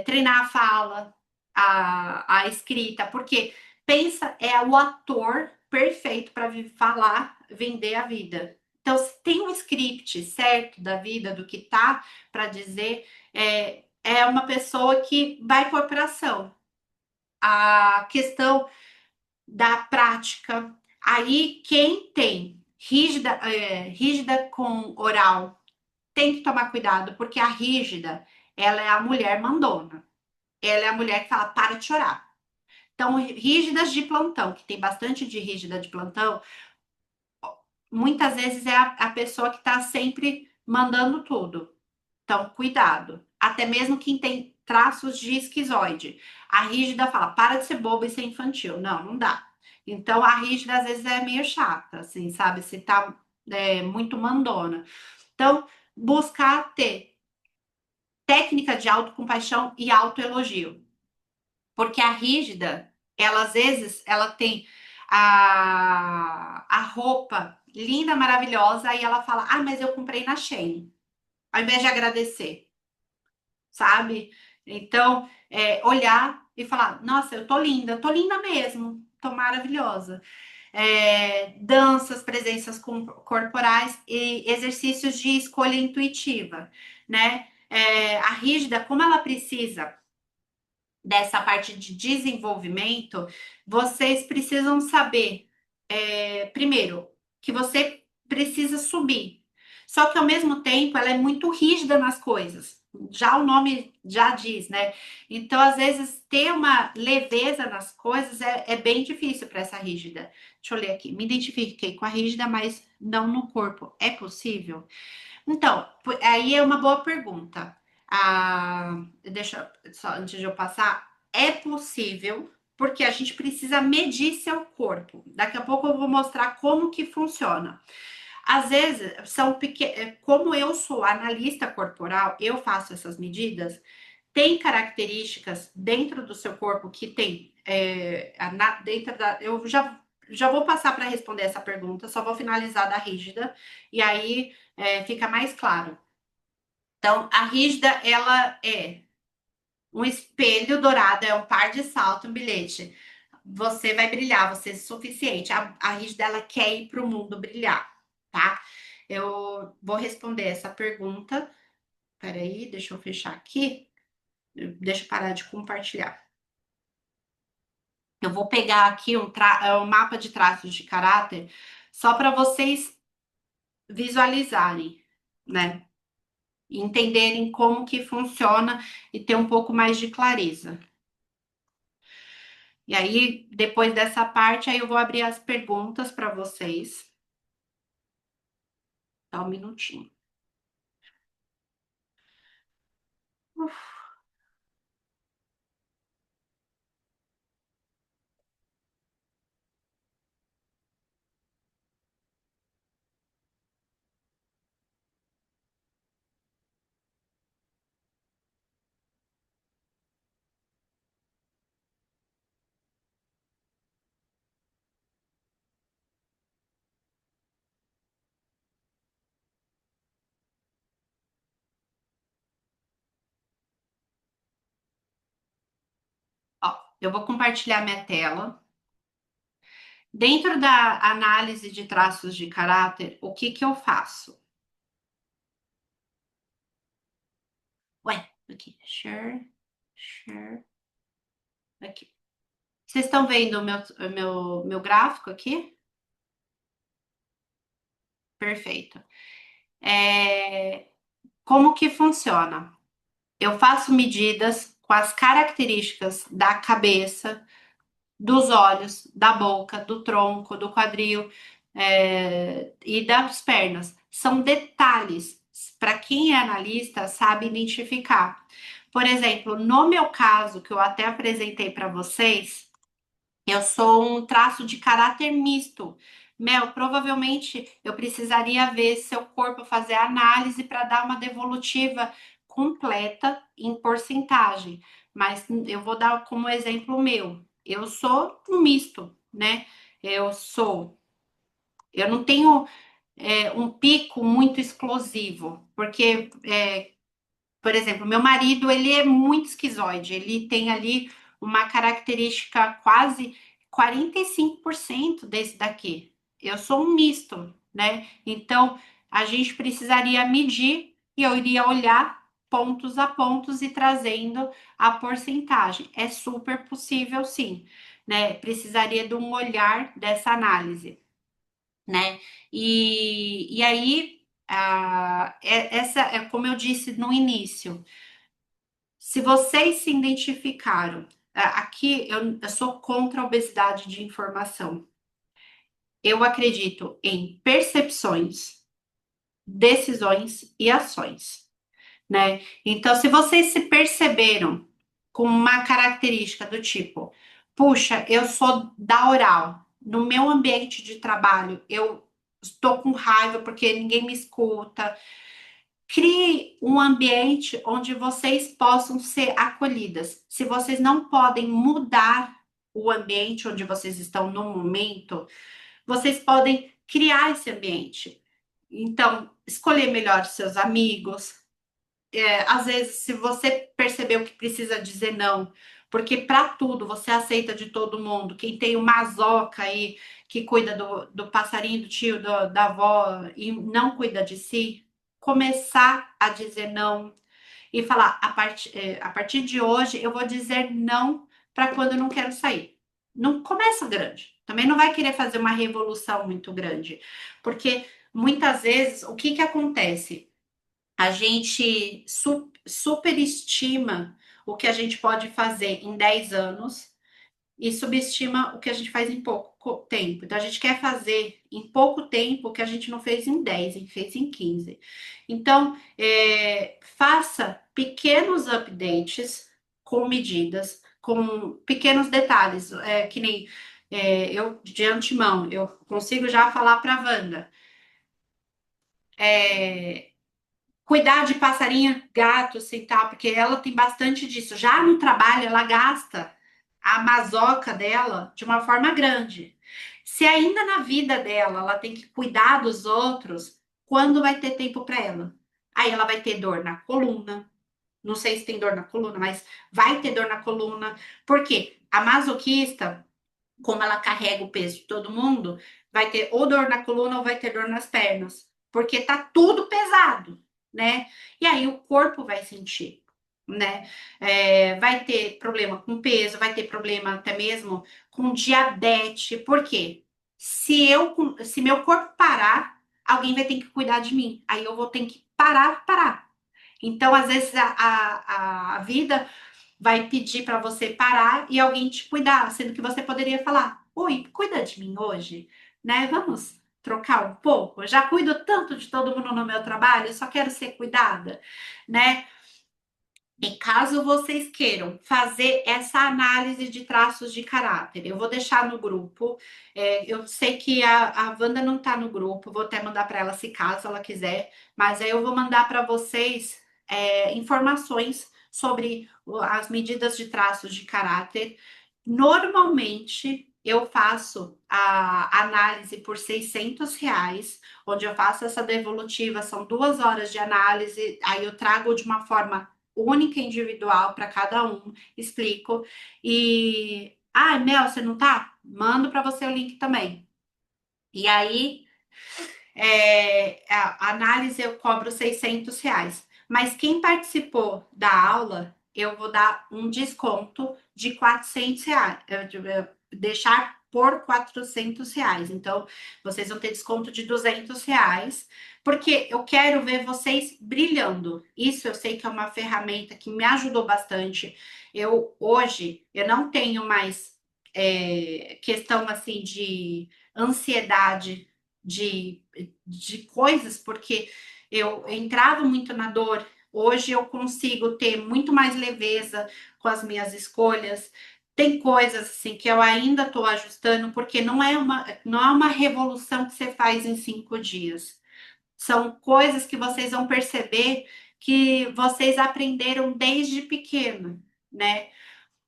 Treinar a fala, a escrita, porque pensa, é o ator perfeito para falar, vender a vida. Então, se tem um script certo da vida, do que tá para dizer, é uma pessoa que vai por ação. A questão da prática, aí quem tem rígida com oral tem que tomar cuidado, porque a rígida, ela é a mulher mandona. Ela é a mulher que fala, para de chorar. Então, rígidas de plantão, que tem bastante de rígida de plantão, muitas vezes é a pessoa que está sempre mandando tudo. Então, cuidado. Até mesmo quem tem traços de esquizoide. A rígida fala, para de ser boba e ser infantil. Não, não dá. Então, a rígida às vezes é meio chata, assim, sabe? Se tá muito mandona. Então, buscar ter técnica de autocompaixão e autoelogio. Porque a rígida, ela às vezes, ela tem a roupa linda, maravilhosa, aí ela fala, ah, mas eu comprei na Shein, ao invés de agradecer, sabe? Então, olhar e falar, nossa, eu tô linda mesmo, tô maravilhosa. danças, presenças corporais e exercícios de escolha intuitiva, né? A rígida, como ela precisa dessa parte de desenvolvimento, vocês precisam saber, primeiro, que você precisa subir. Só que ao mesmo tempo ela é muito rígida nas coisas. Já o nome já diz, né? Então, às vezes, ter uma leveza nas coisas é bem difícil para essa rígida. Deixa eu ler aqui. Me identifiquei com a rígida, mas não no corpo. É possível? Então, aí é uma boa pergunta. Deixa só antes de eu passar, é possível, porque a gente precisa medir seu corpo. Daqui a pouco eu vou mostrar como que funciona. Às vezes, são pequenos, como eu sou analista corporal, eu faço essas medidas. Tem características dentro do seu corpo que tem dentro da. Eu já vou passar para responder essa pergunta, só vou finalizar da rígida, e aí fica mais claro. Então, a rígida, ela é um espelho dourado, é um par de salto, um bilhete. Você vai brilhar, você é suficiente. A rígida, ela quer ir para o mundo brilhar, tá? Eu vou responder essa pergunta. Peraí, deixa eu fechar aqui. Deixa eu parar de compartilhar. Eu vou pegar aqui um mapa de traços de caráter só para vocês visualizarem, né? Entenderem como que funciona e ter um pouco mais de clareza. E aí, depois dessa parte, aí eu vou abrir as perguntas para vocês. Só um minutinho. Ó, eu vou compartilhar minha tela. Dentro da análise de traços de caráter, o que que eu faço? Ué, aqui, share, aqui. Vocês estão vendo o meu gráfico aqui? Perfeito. Como que funciona? Eu faço medidas com as características da cabeça, dos olhos, da boca, do tronco, do quadril, e das pernas. São detalhes. Para quem é analista, sabe identificar. Por exemplo, no meu caso, que eu até apresentei para vocês, eu sou um traço de caráter misto. Mel, provavelmente eu precisaria ver seu corpo, fazer análise para dar uma devolutiva completa em porcentagem. Mas eu vou dar como exemplo meu. Eu sou um misto, né? Eu sou. Eu não tenho um pico muito explosivo, porque por exemplo, meu marido, ele é muito esquizoide, ele tem ali uma característica quase 45% desse daqui. Eu sou um misto, né? Então, a gente precisaria medir e eu iria olhar pontos a pontos e trazendo a porcentagem. É super possível, sim, né? Precisaria de um olhar dessa análise, né? E aí, essa é como eu disse no início. Se vocês se identificaram, aqui eu sou contra a obesidade de informação. Eu acredito em percepções, decisões e ações, né? Então, se vocês se perceberam com uma característica do tipo, puxa, eu sou da oral, no meu ambiente de trabalho, eu estou com raiva porque ninguém me escuta. Crie um ambiente onde vocês possam ser acolhidas. Se vocês não podem mudar o ambiente onde vocês estão no momento, vocês podem criar esse ambiente. Então, escolher melhor os seus amigos. Às vezes, se você percebeu que precisa dizer não, Porque para tudo você aceita de todo mundo. Quem tem o mazoca aí que cuida do passarinho, do tio, da avó e não cuida de si, começar a dizer não e falar: a partir de hoje eu vou dizer não para quando eu não quero sair. Não começa grande. Também não vai querer fazer uma revolução muito grande. Porque muitas vezes o que acontece? A gente superestima o que a gente pode fazer em 10 anos e subestima o que a gente faz em pouco tempo. Então, a gente quer fazer em pouco tempo o que a gente não fez em 10, e fez em 15. Então, faça pequenos updates com medidas, com pequenos detalhes, que nem eu, de antemão, eu consigo já falar para a Wanda. É, cuidar de passarinho, gatos e tal, porque ela tem bastante disso. Já no trabalho, ela gasta a mazoca dela de uma forma grande. Se ainda na vida dela ela tem que cuidar dos outros, quando vai ter tempo para ela? Aí ela vai ter dor na coluna. Não sei se tem dor na coluna, mas vai ter dor na coluna. Por quê? A masoquista, como ela carrega o peso de todo mundo, vai ter ou dor na coluna ou vai ter dor nas pernas, porque tá tudo pesado, né? E aí o corpo vai sentir, né? Vai ter problema com peso, vai ter problema até mesmo com diabetes, por quê? Se meu corpo parar, alguém vai ter que cuidar de mim, aí eu vou ter que parar. Então, às vezes, a vida vai pedir para você parar e alguém te cuidar, sendo que você poderia falar: oi, cuida de mim hoje, né? Vamos trocar um pouco. Eu já cuido tanto de todo mundo no meu trabalho, eu só quero ser cuidada, né? E caso vocês queiram fazer essa análise de traços de caráter, eu vou deixar no grupo. Eu sei que a Wanda não está no grupo, vou até mandar para ela se caso ela quiser, mas aí eu vou mandar para vocês informações sobre as medidas de traços de caráter. Normalmente eu faço a análise por R$ 600, onde eu faço essa devolutiva, são 2 horas de análise, aí eu trago de uma forma única, individual para cada um, explico. E, Mel, você não tá? Mando para você o link também. E aí, a análise eu cobro R$ 600. Mas quem participou da aula, eu vou dar um desconto de R$ 400. Deixar por R$ 400. Então, vocês vão ter desconto de R$ 200, porque eu quero ver vocês brilhando. Isso eu sei que é uma ferramenta que me ajudou bastante. Hoje, eu não tenho mais questão assim de ansiedade de coisas, porque eu entrava muito na dor. Hoje eu consigo ter muito mais leveza com as minhas escolhas. Tem coisas assim que eu ainda estou ajustando, porque não é uma revolução que você faz em 5 dias. São coisas que vocês vão perceber que vocês aprenderam desde pequeno, né?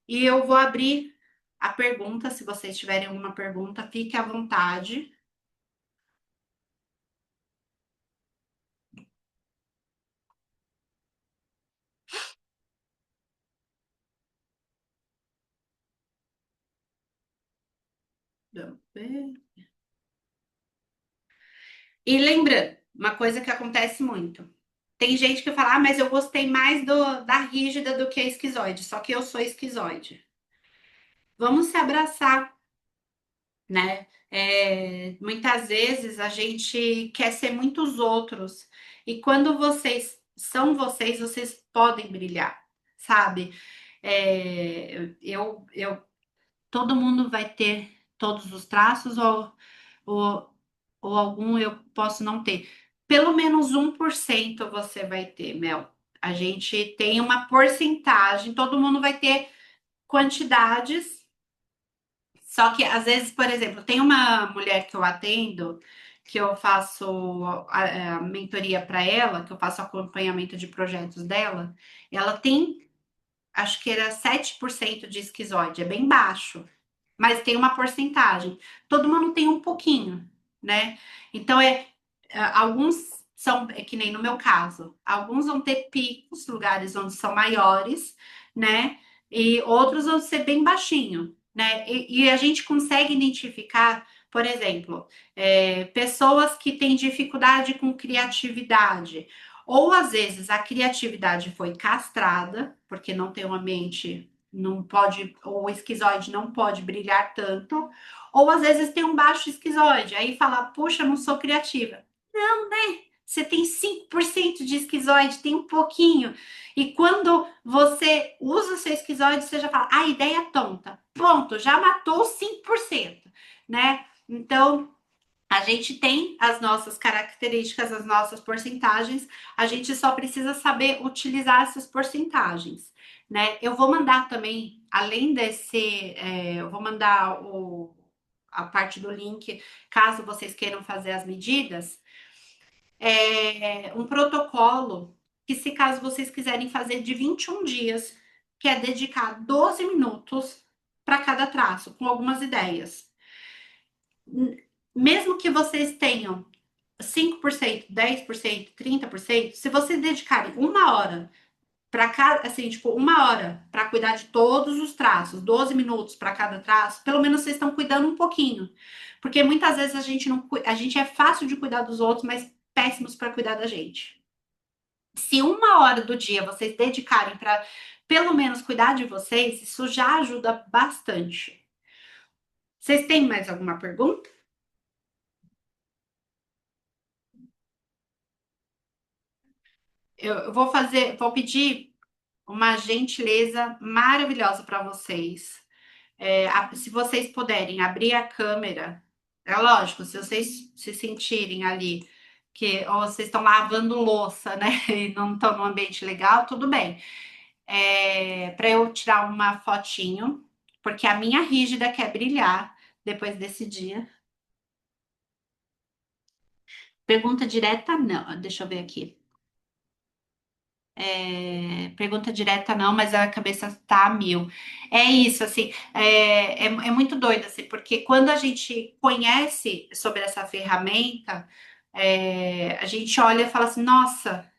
E eu vou abrir a pergunta, se vocês tiverem alguma pergunta, fique à vontade. E lembrando, uma coisa que acontece muito. Tem gente que fala, mas eu gostei mais da rígida do que a esquizoide, só que eu sou esquizoide. Vamos se abraçar, né? Muitas vezes a gente quer ser muitos outros, e quando vocês podem brilhar, sabe? Todo mundo vai ter todos os traços, ou, ou algum eu posso não ter. Pelo menos 1% você vai ter, Mel. A gente tem uma porcentagem, todo mundo vai ter quantidades, só que às vezes, por exemplo, tem uma mulher que eu atendo, que eu faço a mentoria para ela, que eu faço acompanhamento de projetos dela, ela tem, acho que era 7% de esquizoide, é bem baixo, mas tem uma porcentagem. Todo mundo tem um pouquinho, né? Então, alguns são, que nem no meu caso, alguns vão ter picos, lugares onde são maiores, né? e outros vão ser bem baixinho, né? E a gente consegue identificar, por exemplo, pessoas que têm dificuldade com criatividade, ou às vezes a criatividade foi castrada, porque não tem uma mente, não pode, ou o esquizoide não pode brilhar tanto, ou às vezes tem um baixo esquizoide, aí fala, puxa, não sou criativa. Não, né? Você tem 5% de esquizoide, tem um pouquinho. E quando você usa o seu esquizoide, você já fala, a ideia é tonta. Pronto, já matou 5%, né? Então, a gente tem as nossas características, as nossas porcentagens, a gente só precisa saber utilizar essas porcentagens, né? Eu vou mandar também, além desse, eu vou mandar a parte do link, caso vocês queiram fazer as medidas, um protocolo que, se caso vocês quiserem fazer de 21 dias, que é dedicar 12 minutos para cada traço, com algumas ideias. Mesmo que vocês tenham 5%, 10%, 30%, se vocês dedicarem uma hora para cada, assim, tipo, uma hora para cuidar de todos os traços, 12 minutos para cada traço, pelo menos vocês estão cuidando um pouquinho. Porque muitas vezes a gente não, a gente é fácil de cuidar dos outros, mas péssimos para cuidar da gente. Se uma hora do dia vocês dedicarem para pelo menos cuidar de vocês, isso já ajuda bastante. Vocês têm mais alguma pergunta? Eu vou fazer, vou pedir uma gentileza maravilhosa para vocês. Se vocês puderem abrir a câmera, é lógico, se vocês se sentirem ali que ou vocês estão lavando louça, né, e não estão num ambiente legal, tudo bem. Para eu tirar uma fotinho, porque a minha rígida quer brilhar depois desse dia. Pergunta direta, não. Deixa eu ver aqui. Pergunta direta não, mas a cabeça tá a mil. É isso, assim, é muito doido, assim, porque quando a gente conhece sobre essa ferramenta, a gente olha e fala assim, nossa,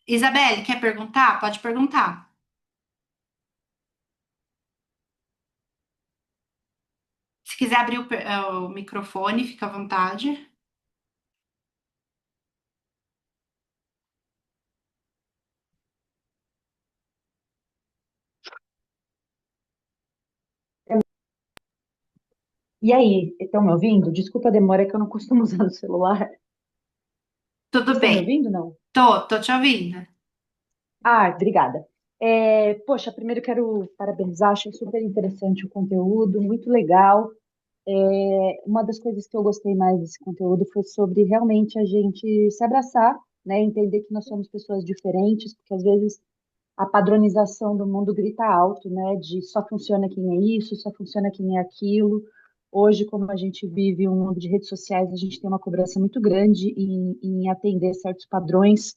Isabelle, quer perguntar? Pode perguntar. Se quiser abrir o microfone, fica à vontade. E aí, estão me ouvindo? Desculpa a demora, é que eu não costumo usar o celular. Tudo Estão me bem. ouvindo, não? Tô te ouvindo. Ah, obrigada. Poxa, primeiro quero parabenizar, achei super interessante o conteúdo, muito legal. Uma das coisas que eu gostei mais desse conteúdo foi sobre realmente a gente se abraçar, né? Entender que nós somos pessoas diferentes, porque às vezes a padronização do mundo grita alto, né? De só funciona quem é isso, só funciona quem é aquilo. Hoje, como a gente vive um mundo de redes sociais, a gente tem uma cobrança muito grande em atender certos padrões,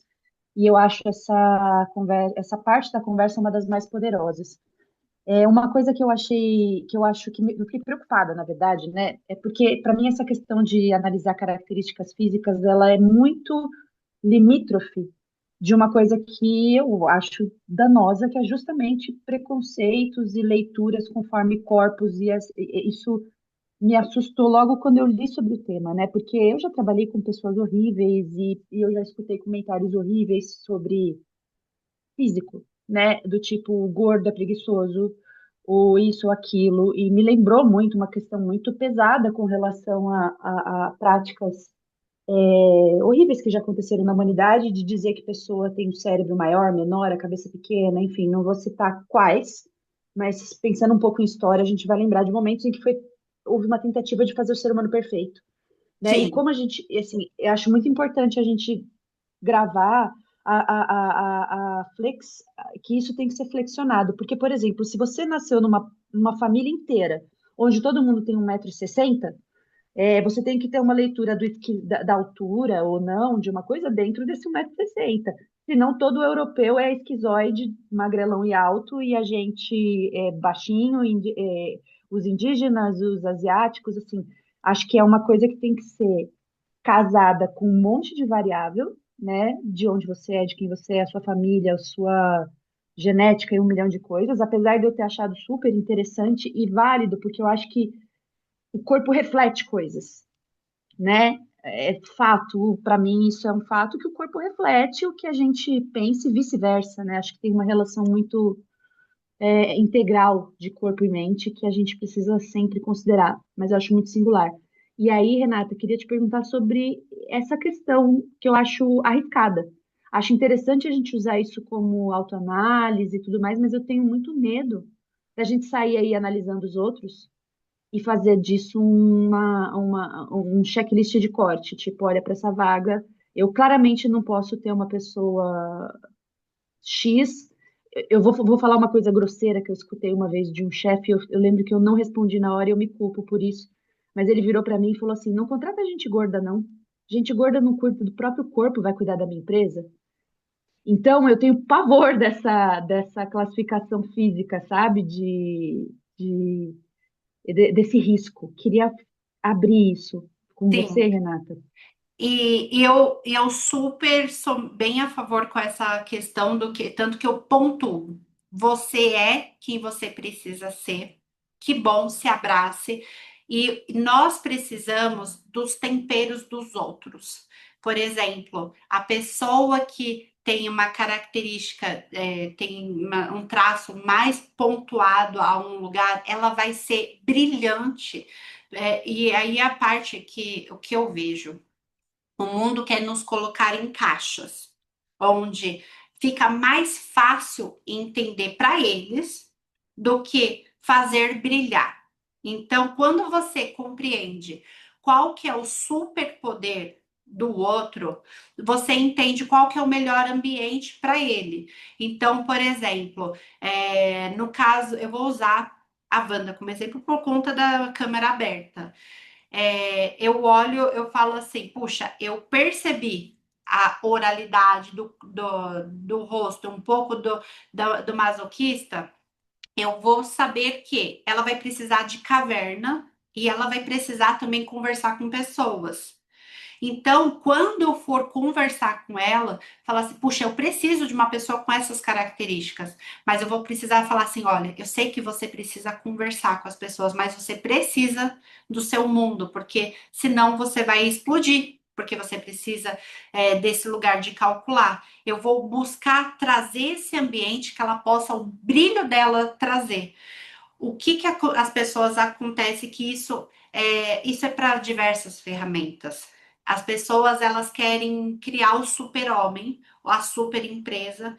e eu acho essa conversa, essa parte da conversa uma das mais poderosas. Uma coisa que eu achei, que eu acho que eu fiquei preocupada, na verdade, né? É porque para mim essa questão de analisar características físicas, ela é muito limítrofe de uma coisa que eu acho danosa, que é justamente preconceitos e leituras conforme corpos, e isso me assustou logo quando eu li sobre o tema, né? Porque eu já trabalhei com pessoas horríveis e eu já escutei comentários horríveis sobre físico, né? Do tipo gordo é preguiçoso, ou isso ou aquilo, e me lembrou muito uma questão muito pesada com relação a práticas horríveis que já aconteceram na humanidade, de dizer que a pessoa tem o cérebro maior, menor, a cabeça pequena, enfim, não vou citar quais, mas pensando um pouco em história, a gente vai lembrar de momentos em que houve uma tentativa de fazer o ser humano perfeito, né? E Sim, como a gente, assim, eu acho muito importante a gente gravar a flex, que isso tem que ser flexionado, porque, por exemplo, se você nasceu numa família inteira, onde todo mundo tem 1,60 m, você tem que ter uma leitura da altura ou não de uma coisa dentro desse 1,60 m. Senão todo europeu é esquizoide, magrelão e alto, e a gente é baixinho, os indígenas, os asiáticos, assim, acho que é uma coisa que tem que ser casada com um monte de variável, né? De onde você é, de quem você é, a sua família, a sua. genética e um milhão de coisas, apesar de eu ter achado super interessante e válido, porque eu acho que o corpo reflete coisas, né? É fato, para mim, isso é um fato que o corpo reflete o que a gente pensa e vice-versa, né? Acho que tem uma relação muito integral de corpo e mente que a gente precisa sempre considerar, mas eu acho muito singular. E aí, Renata, eu queria te perguntar sobre essa questão que eu acho arriscada. Acho interessante a gente usar isso como autoanálise e tudo mais, mas eu tenho muito medo da gente sair aí analisando os outros e fazer disso um checklist de corte, tipo, olha, para essa vaga, eu claramente não posso ter uma pessoa X. Vou falar uma coisa grosseira que eu escutei uma vez de um chefe, eu lembro que eu não respondi na hora e eu me culpo por isso, mas ele virou para mim e falou assim, não contrata gente gorda, não. Gente gorda não cuida do próprio corpo, vai cuidar da minha empresa? Então, eu tenho pavor dessa classificação física, sabe? Desse risco. Queria abrir isso com você, Sim. Renata. E eu super sou bem a favor com essa questão do que, tanto que eu pontuo. Você é quem você precisa ser. Que bom, se abrace. E nós precisamos dos temperos dos outros. Por exemplo, a pessoa que tem uma característica, tem um traço mais pontuado a um lugar, ela vai ser brilhante. E aí a parte que o que eu vejo. O mundo quer nos colocar em caixas, onde fica mais fácil entender para eles do que fazer brilhar. Então, quando você compreende qual que é o superpoder do outro, você entende qual que é o melhor ambiente para ele. Então, por exemplo, no caso, eu vou usar a Wanda como exemplo por conta da câmera aberta. Eu olho, eu falo assim, puxa, eu percebi a oralidade do rosto, um pouco do masoquista, eu vou saber que ela vai precisar de caverna e ela vai precisar também conversar com pessoas. Então, quando eu for conversar com ela, falar assim, puxa, eu preciso de uma pessoa com essas características, mas eu vou precisar falar assim, olha, eu sei que você precisa conversar com as pessoas, mas você precisa do seu mundo, porque senão você vai explodir. Porque você precisa desse lugar de calcular. Eu vou buscar trazer esse ambiente que ela possa, o brilho dela trazer. O que, que as pessoas acontece que isso é para diversas ferramentas. As pessoas elas querem criar o super-homem, a super empresa,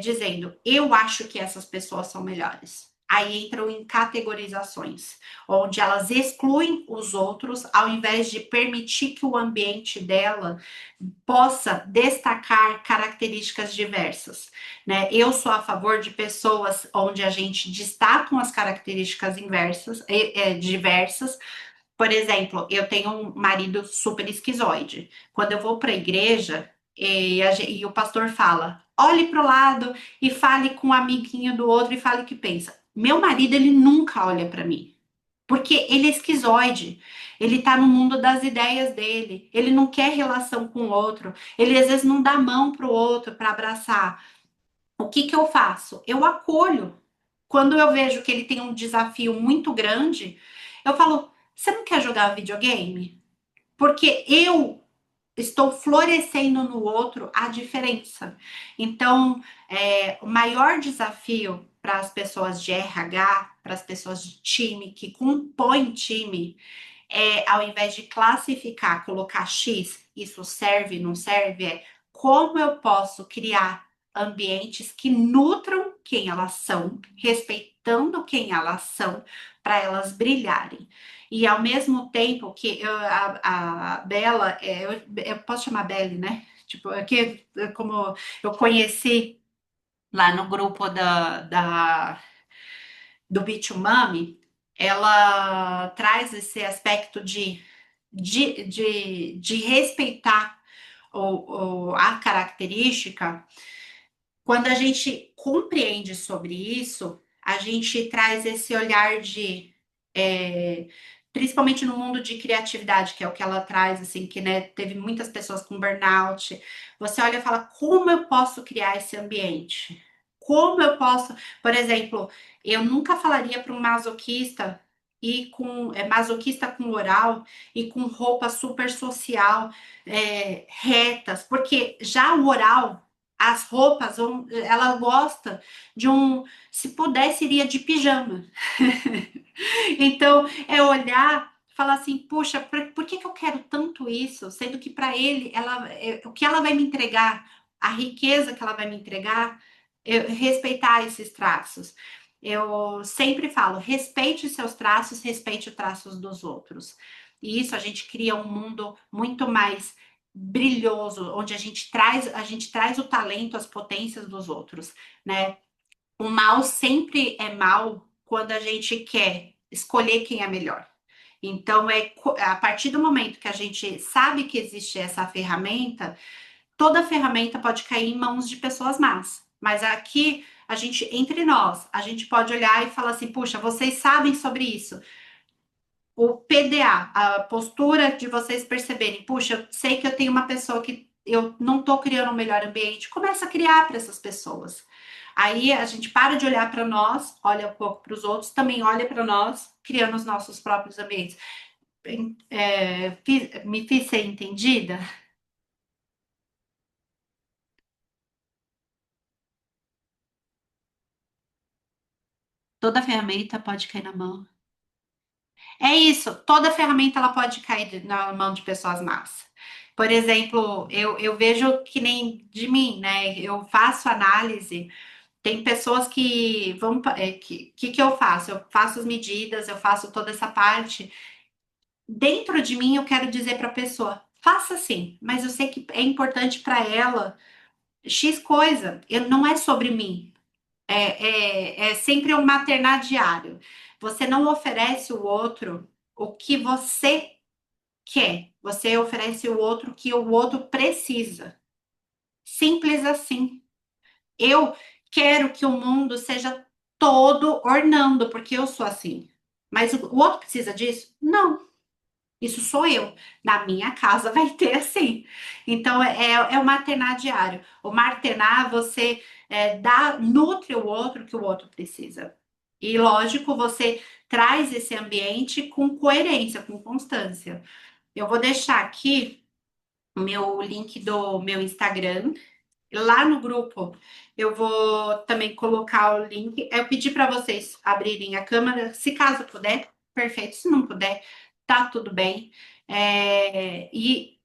dizendo eu acho que essas pessoas são melhores. Aí entram em categorizações, onde elas excluem os outros, ao invés de permitir que o ambiente dela possa destacar características diversas, né? Eu sou a favor de pessoas onde a gente destacam as características inversas, diversas. Por exemplo, eu tenho um marido super esquizoide. Quando eu vou para a igreja e o pastor fala, olhe para o lado e fale com o amiguinho do outro e fale o que pensa. Meu marido, ele nunca olha para mim. Porque ele é esquizoide, ele tá no mundo das ideias dele, ele não quer relação com o outro, ele às vezes não dá mão pro outro para abraçar. O que que eu faço? Eu acolho. Quando eu vejo que ele tem um desafio muito grande, eu falo: você não quer jogar videogame? Porque eu estou florescendo no outro a diferença. Então, o maior desafio para as pessoas de RH, para as pessoas de time, que compõem time, ao invés de classificar, colocar X, isso serve, não serve, como eu posso criar ambientes que nutram quem elas são, respeitando quem elas são, para elas brilharem. E ao mesmo tempo que a Bela, eu posso chamar Belle, né? Tipo, aqui, como eu conheci lá no grupo do Bitumami, ela traz esse aspecto de respeitar a característica. Quando a gente compreende sobre isso, a gente traz esse olhar é, principalmente no mundo de criatividade, que é o que ela traz, assim, que né, teve muitas pessoas com burnout. Você olha e fala, como eu posso criar esse ambiente? como eu posso, por exemplo, eu nunca falaria para um masoquista e com masoquista com oral e com roupa super social, retas, porque já o oral, as roupas, ela gosta de um, se pudesse, iria de pijama. Então, é olhar, falar assim, puxa, por que que eu quero tanto isso? Sendo que para ele, o que ela vai me entregar, a riqueza que ela vai me entregar, respeitar esses traços. Eu sempre falo, respeite os seus traços, respeite os traços dos outros. E isso a gente cria um mundo muito mais brilhoso, onde a gente traz o talento, as potências dos outros, né? O mal sempre é mal quando a gente quer escolher quem é melhor. Então, a partir do momento que a gente sabe que existe essa ferramenta, toda ferramenta pode cair em mãos de pessoas más. Mas aqui, a gente, entre nós, a gente pode olhar e falar assim: puxa, vocês sabem sobre isso. O PDA, a postura de vocês perceberem, puxa, eu sei que eu tenho uma pessoa que eu não estou criando um melhor ambiente, começa a criar para essas pessoas. Aí a gente para de olhar para nós, olha um pouco para os outros, também olha para nós, criando os nossos próprios ambientes. Me fiz ser entendida? Toda ferramenta pode cair na mão. É isso, toda ferramenta ela pode cair na mão de pessoas más. Por exemplo, eu vejo que nem de mim, né? Eu faço análise. Tem pessoas que vão. Que eu faço? Eu faço as medidas, eu faço toda essa parte. Dentro de mim, eu quero dizer para a pessoa: faça sim, mas eu sei que é importante para ela X coisa. Não é sobre mim. É sempre um maternar diário. Você não oferece o outro o que você quer. Você oferece o outro o que o outro precisa. Simples assim. Eu quero que o mundo seja todo ornando, porque eu sou assim. Mas o outro precisa disso? Não. Isso sou eu. Na minha casa vai ter assim. Então é o maternar diário. O maternar, você nutre o outro que o outro precisa. E lógico, você traz esse ambiente com coerência, com constância. Eu vou deixar aqui o meu link do meu Instagram. Lá no grupo, eu vou também colocar o link. Eu pedi para vocês abrirem a câmera, se caso puder, perfeito. Se não puder, tá tudo bem. E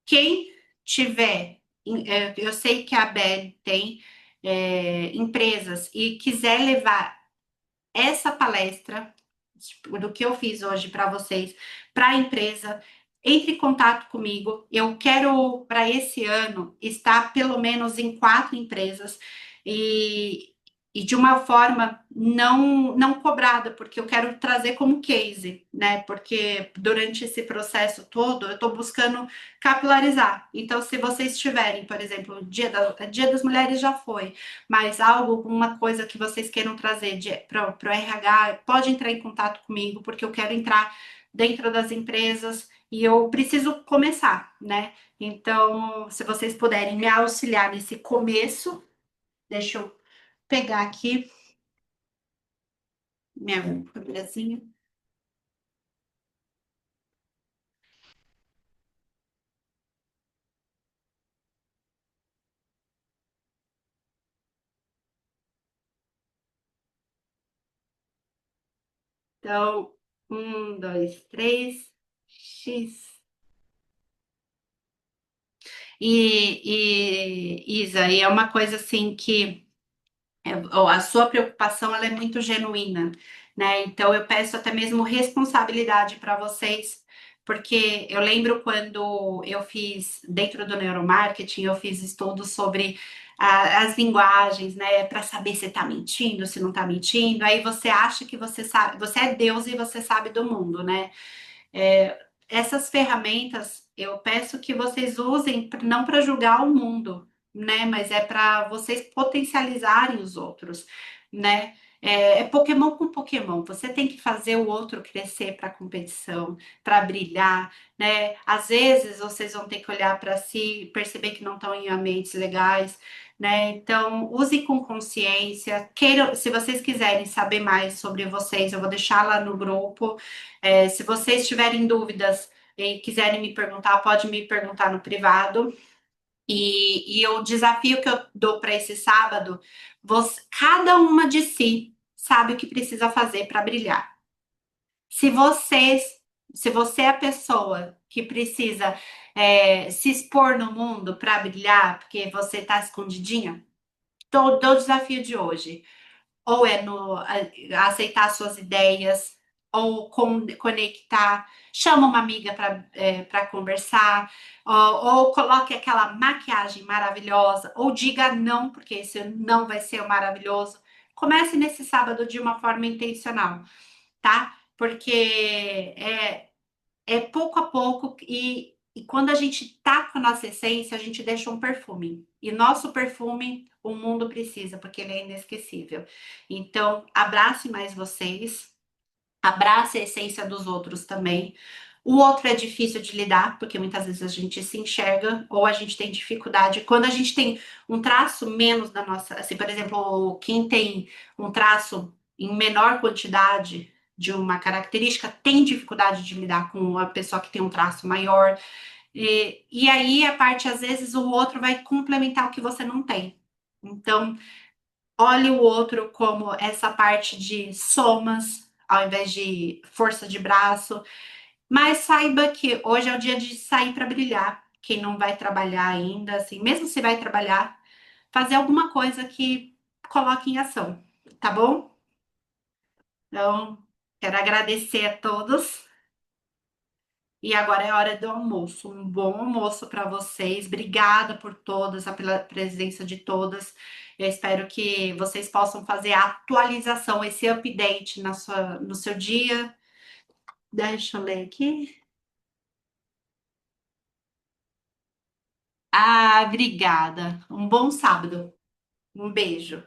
quem tiver, eu sei que a Belle tem empresas e quiser levar essa palestra tipo, do que eu fiz hoje para vocês, para a empresa, entre em contato comigo. Eu quero, para esse ano, estar pelo menos em 4 empresas e de uma forma não cobrada, porque eu quero trazer como case, né? Porque durante esse processo todo eu estou buscando capilarizar. Então, se vocês tiverem, por exemplo, Dia das Mulheres já foi, mas algo, alguma coisa que vocês queiram trazer para o RH, pode entrar em contato comigo, porque eu quero entrar dentro das empresas e eu preciso começar, né? Então, se vocês puderem me auxiliar nesse começo, deixa eu pegar aqui minha câmerazinha. Então, 1, 2, 3, X. Isa, e é uma coisa assim que a sua preocupação ela é muito genuína, né? Então eu peço até mesmo responsabilidade para vocês, porque eu lembro quando eu fiz dentro do neuromarketing, eu fiz estudos sobre as linguagens, né? Para saber se está mentindo, se não está mentindo. Aí você acha que você sabe, você é Deus e você sabe do mundo, né? Essas ferramentas eu peço que vocês usem não para julgar o mundo, né? Mas é para vocês potencializarem os outros, né? É Pokémon com Pokémon. Você tem que fazer o outro crescer para competição, para brilhar, né? Às vezes vocês vão ter que olhar para si, perceber que não estão em ambientes legais, né? Então, use com consciência. Queiram, se vocês quiserem saber mais sobre vocês, eu vou deixar lá no grupo. Se vocês tiverem dúvidas e quiserem me perguntar, pode me perguntar no privado. E o desafio que eu dou para esse sábado, cada uma de si sabe o que precisa fazer para brilhar. Se vocês, se você é a pessoa que precisa se expor no mundo para brilhar, porque você está escondidinha, dou o desafio de hoje ou é no aceitar suas ideias, ou conectar, chama uma amiga para conversar, ou coloque aquela maquiagem maravilhosa, ou diga não, porque esse não vai ser o maravilhoso. Comece nesse sábado de uma forma intencional, tá? Porque é pouco a pouco e quando a gente tá com a nossa essência, a gente deixa um perfume. E nosso perfume o mundo precisa, porque ele é inesquecível. Então, abrace mais vocês, abrace a essência dos outros também. O outro é difícil de lidar, porque muitas vezes a gente se enxerga ou a gente tem dificuldade. Quando a gente tem um traço menos da nossa, assim, por exemplo, quem tem um traço em menor quantidade de uma característica tem dificuldade de lidar com a pessoa que tem um traço maior. E aí, a parte, às vezes, o outro vai complementar o que você não tem. Então, olhe o outro como essa parte de somas, ao invés de força de braço. Mas saiba que hoje é o dia de sair para brilhar. Quem não vai trabalhar ainda, assim, mesmo se vai trabalhar, fazer alguma coisa que coloque em ação, tá bom? Então, quero agradecer a todos. E agora é hora do almoço. Um bom almoço para vocês. Obrigada por todas, pela presença de todas. Eu espero que vocês possam fazer a atualização, esse update no seu dia. Deixa eu ler aqui. Ah, obrigada. Um bom sábado. Um beijo.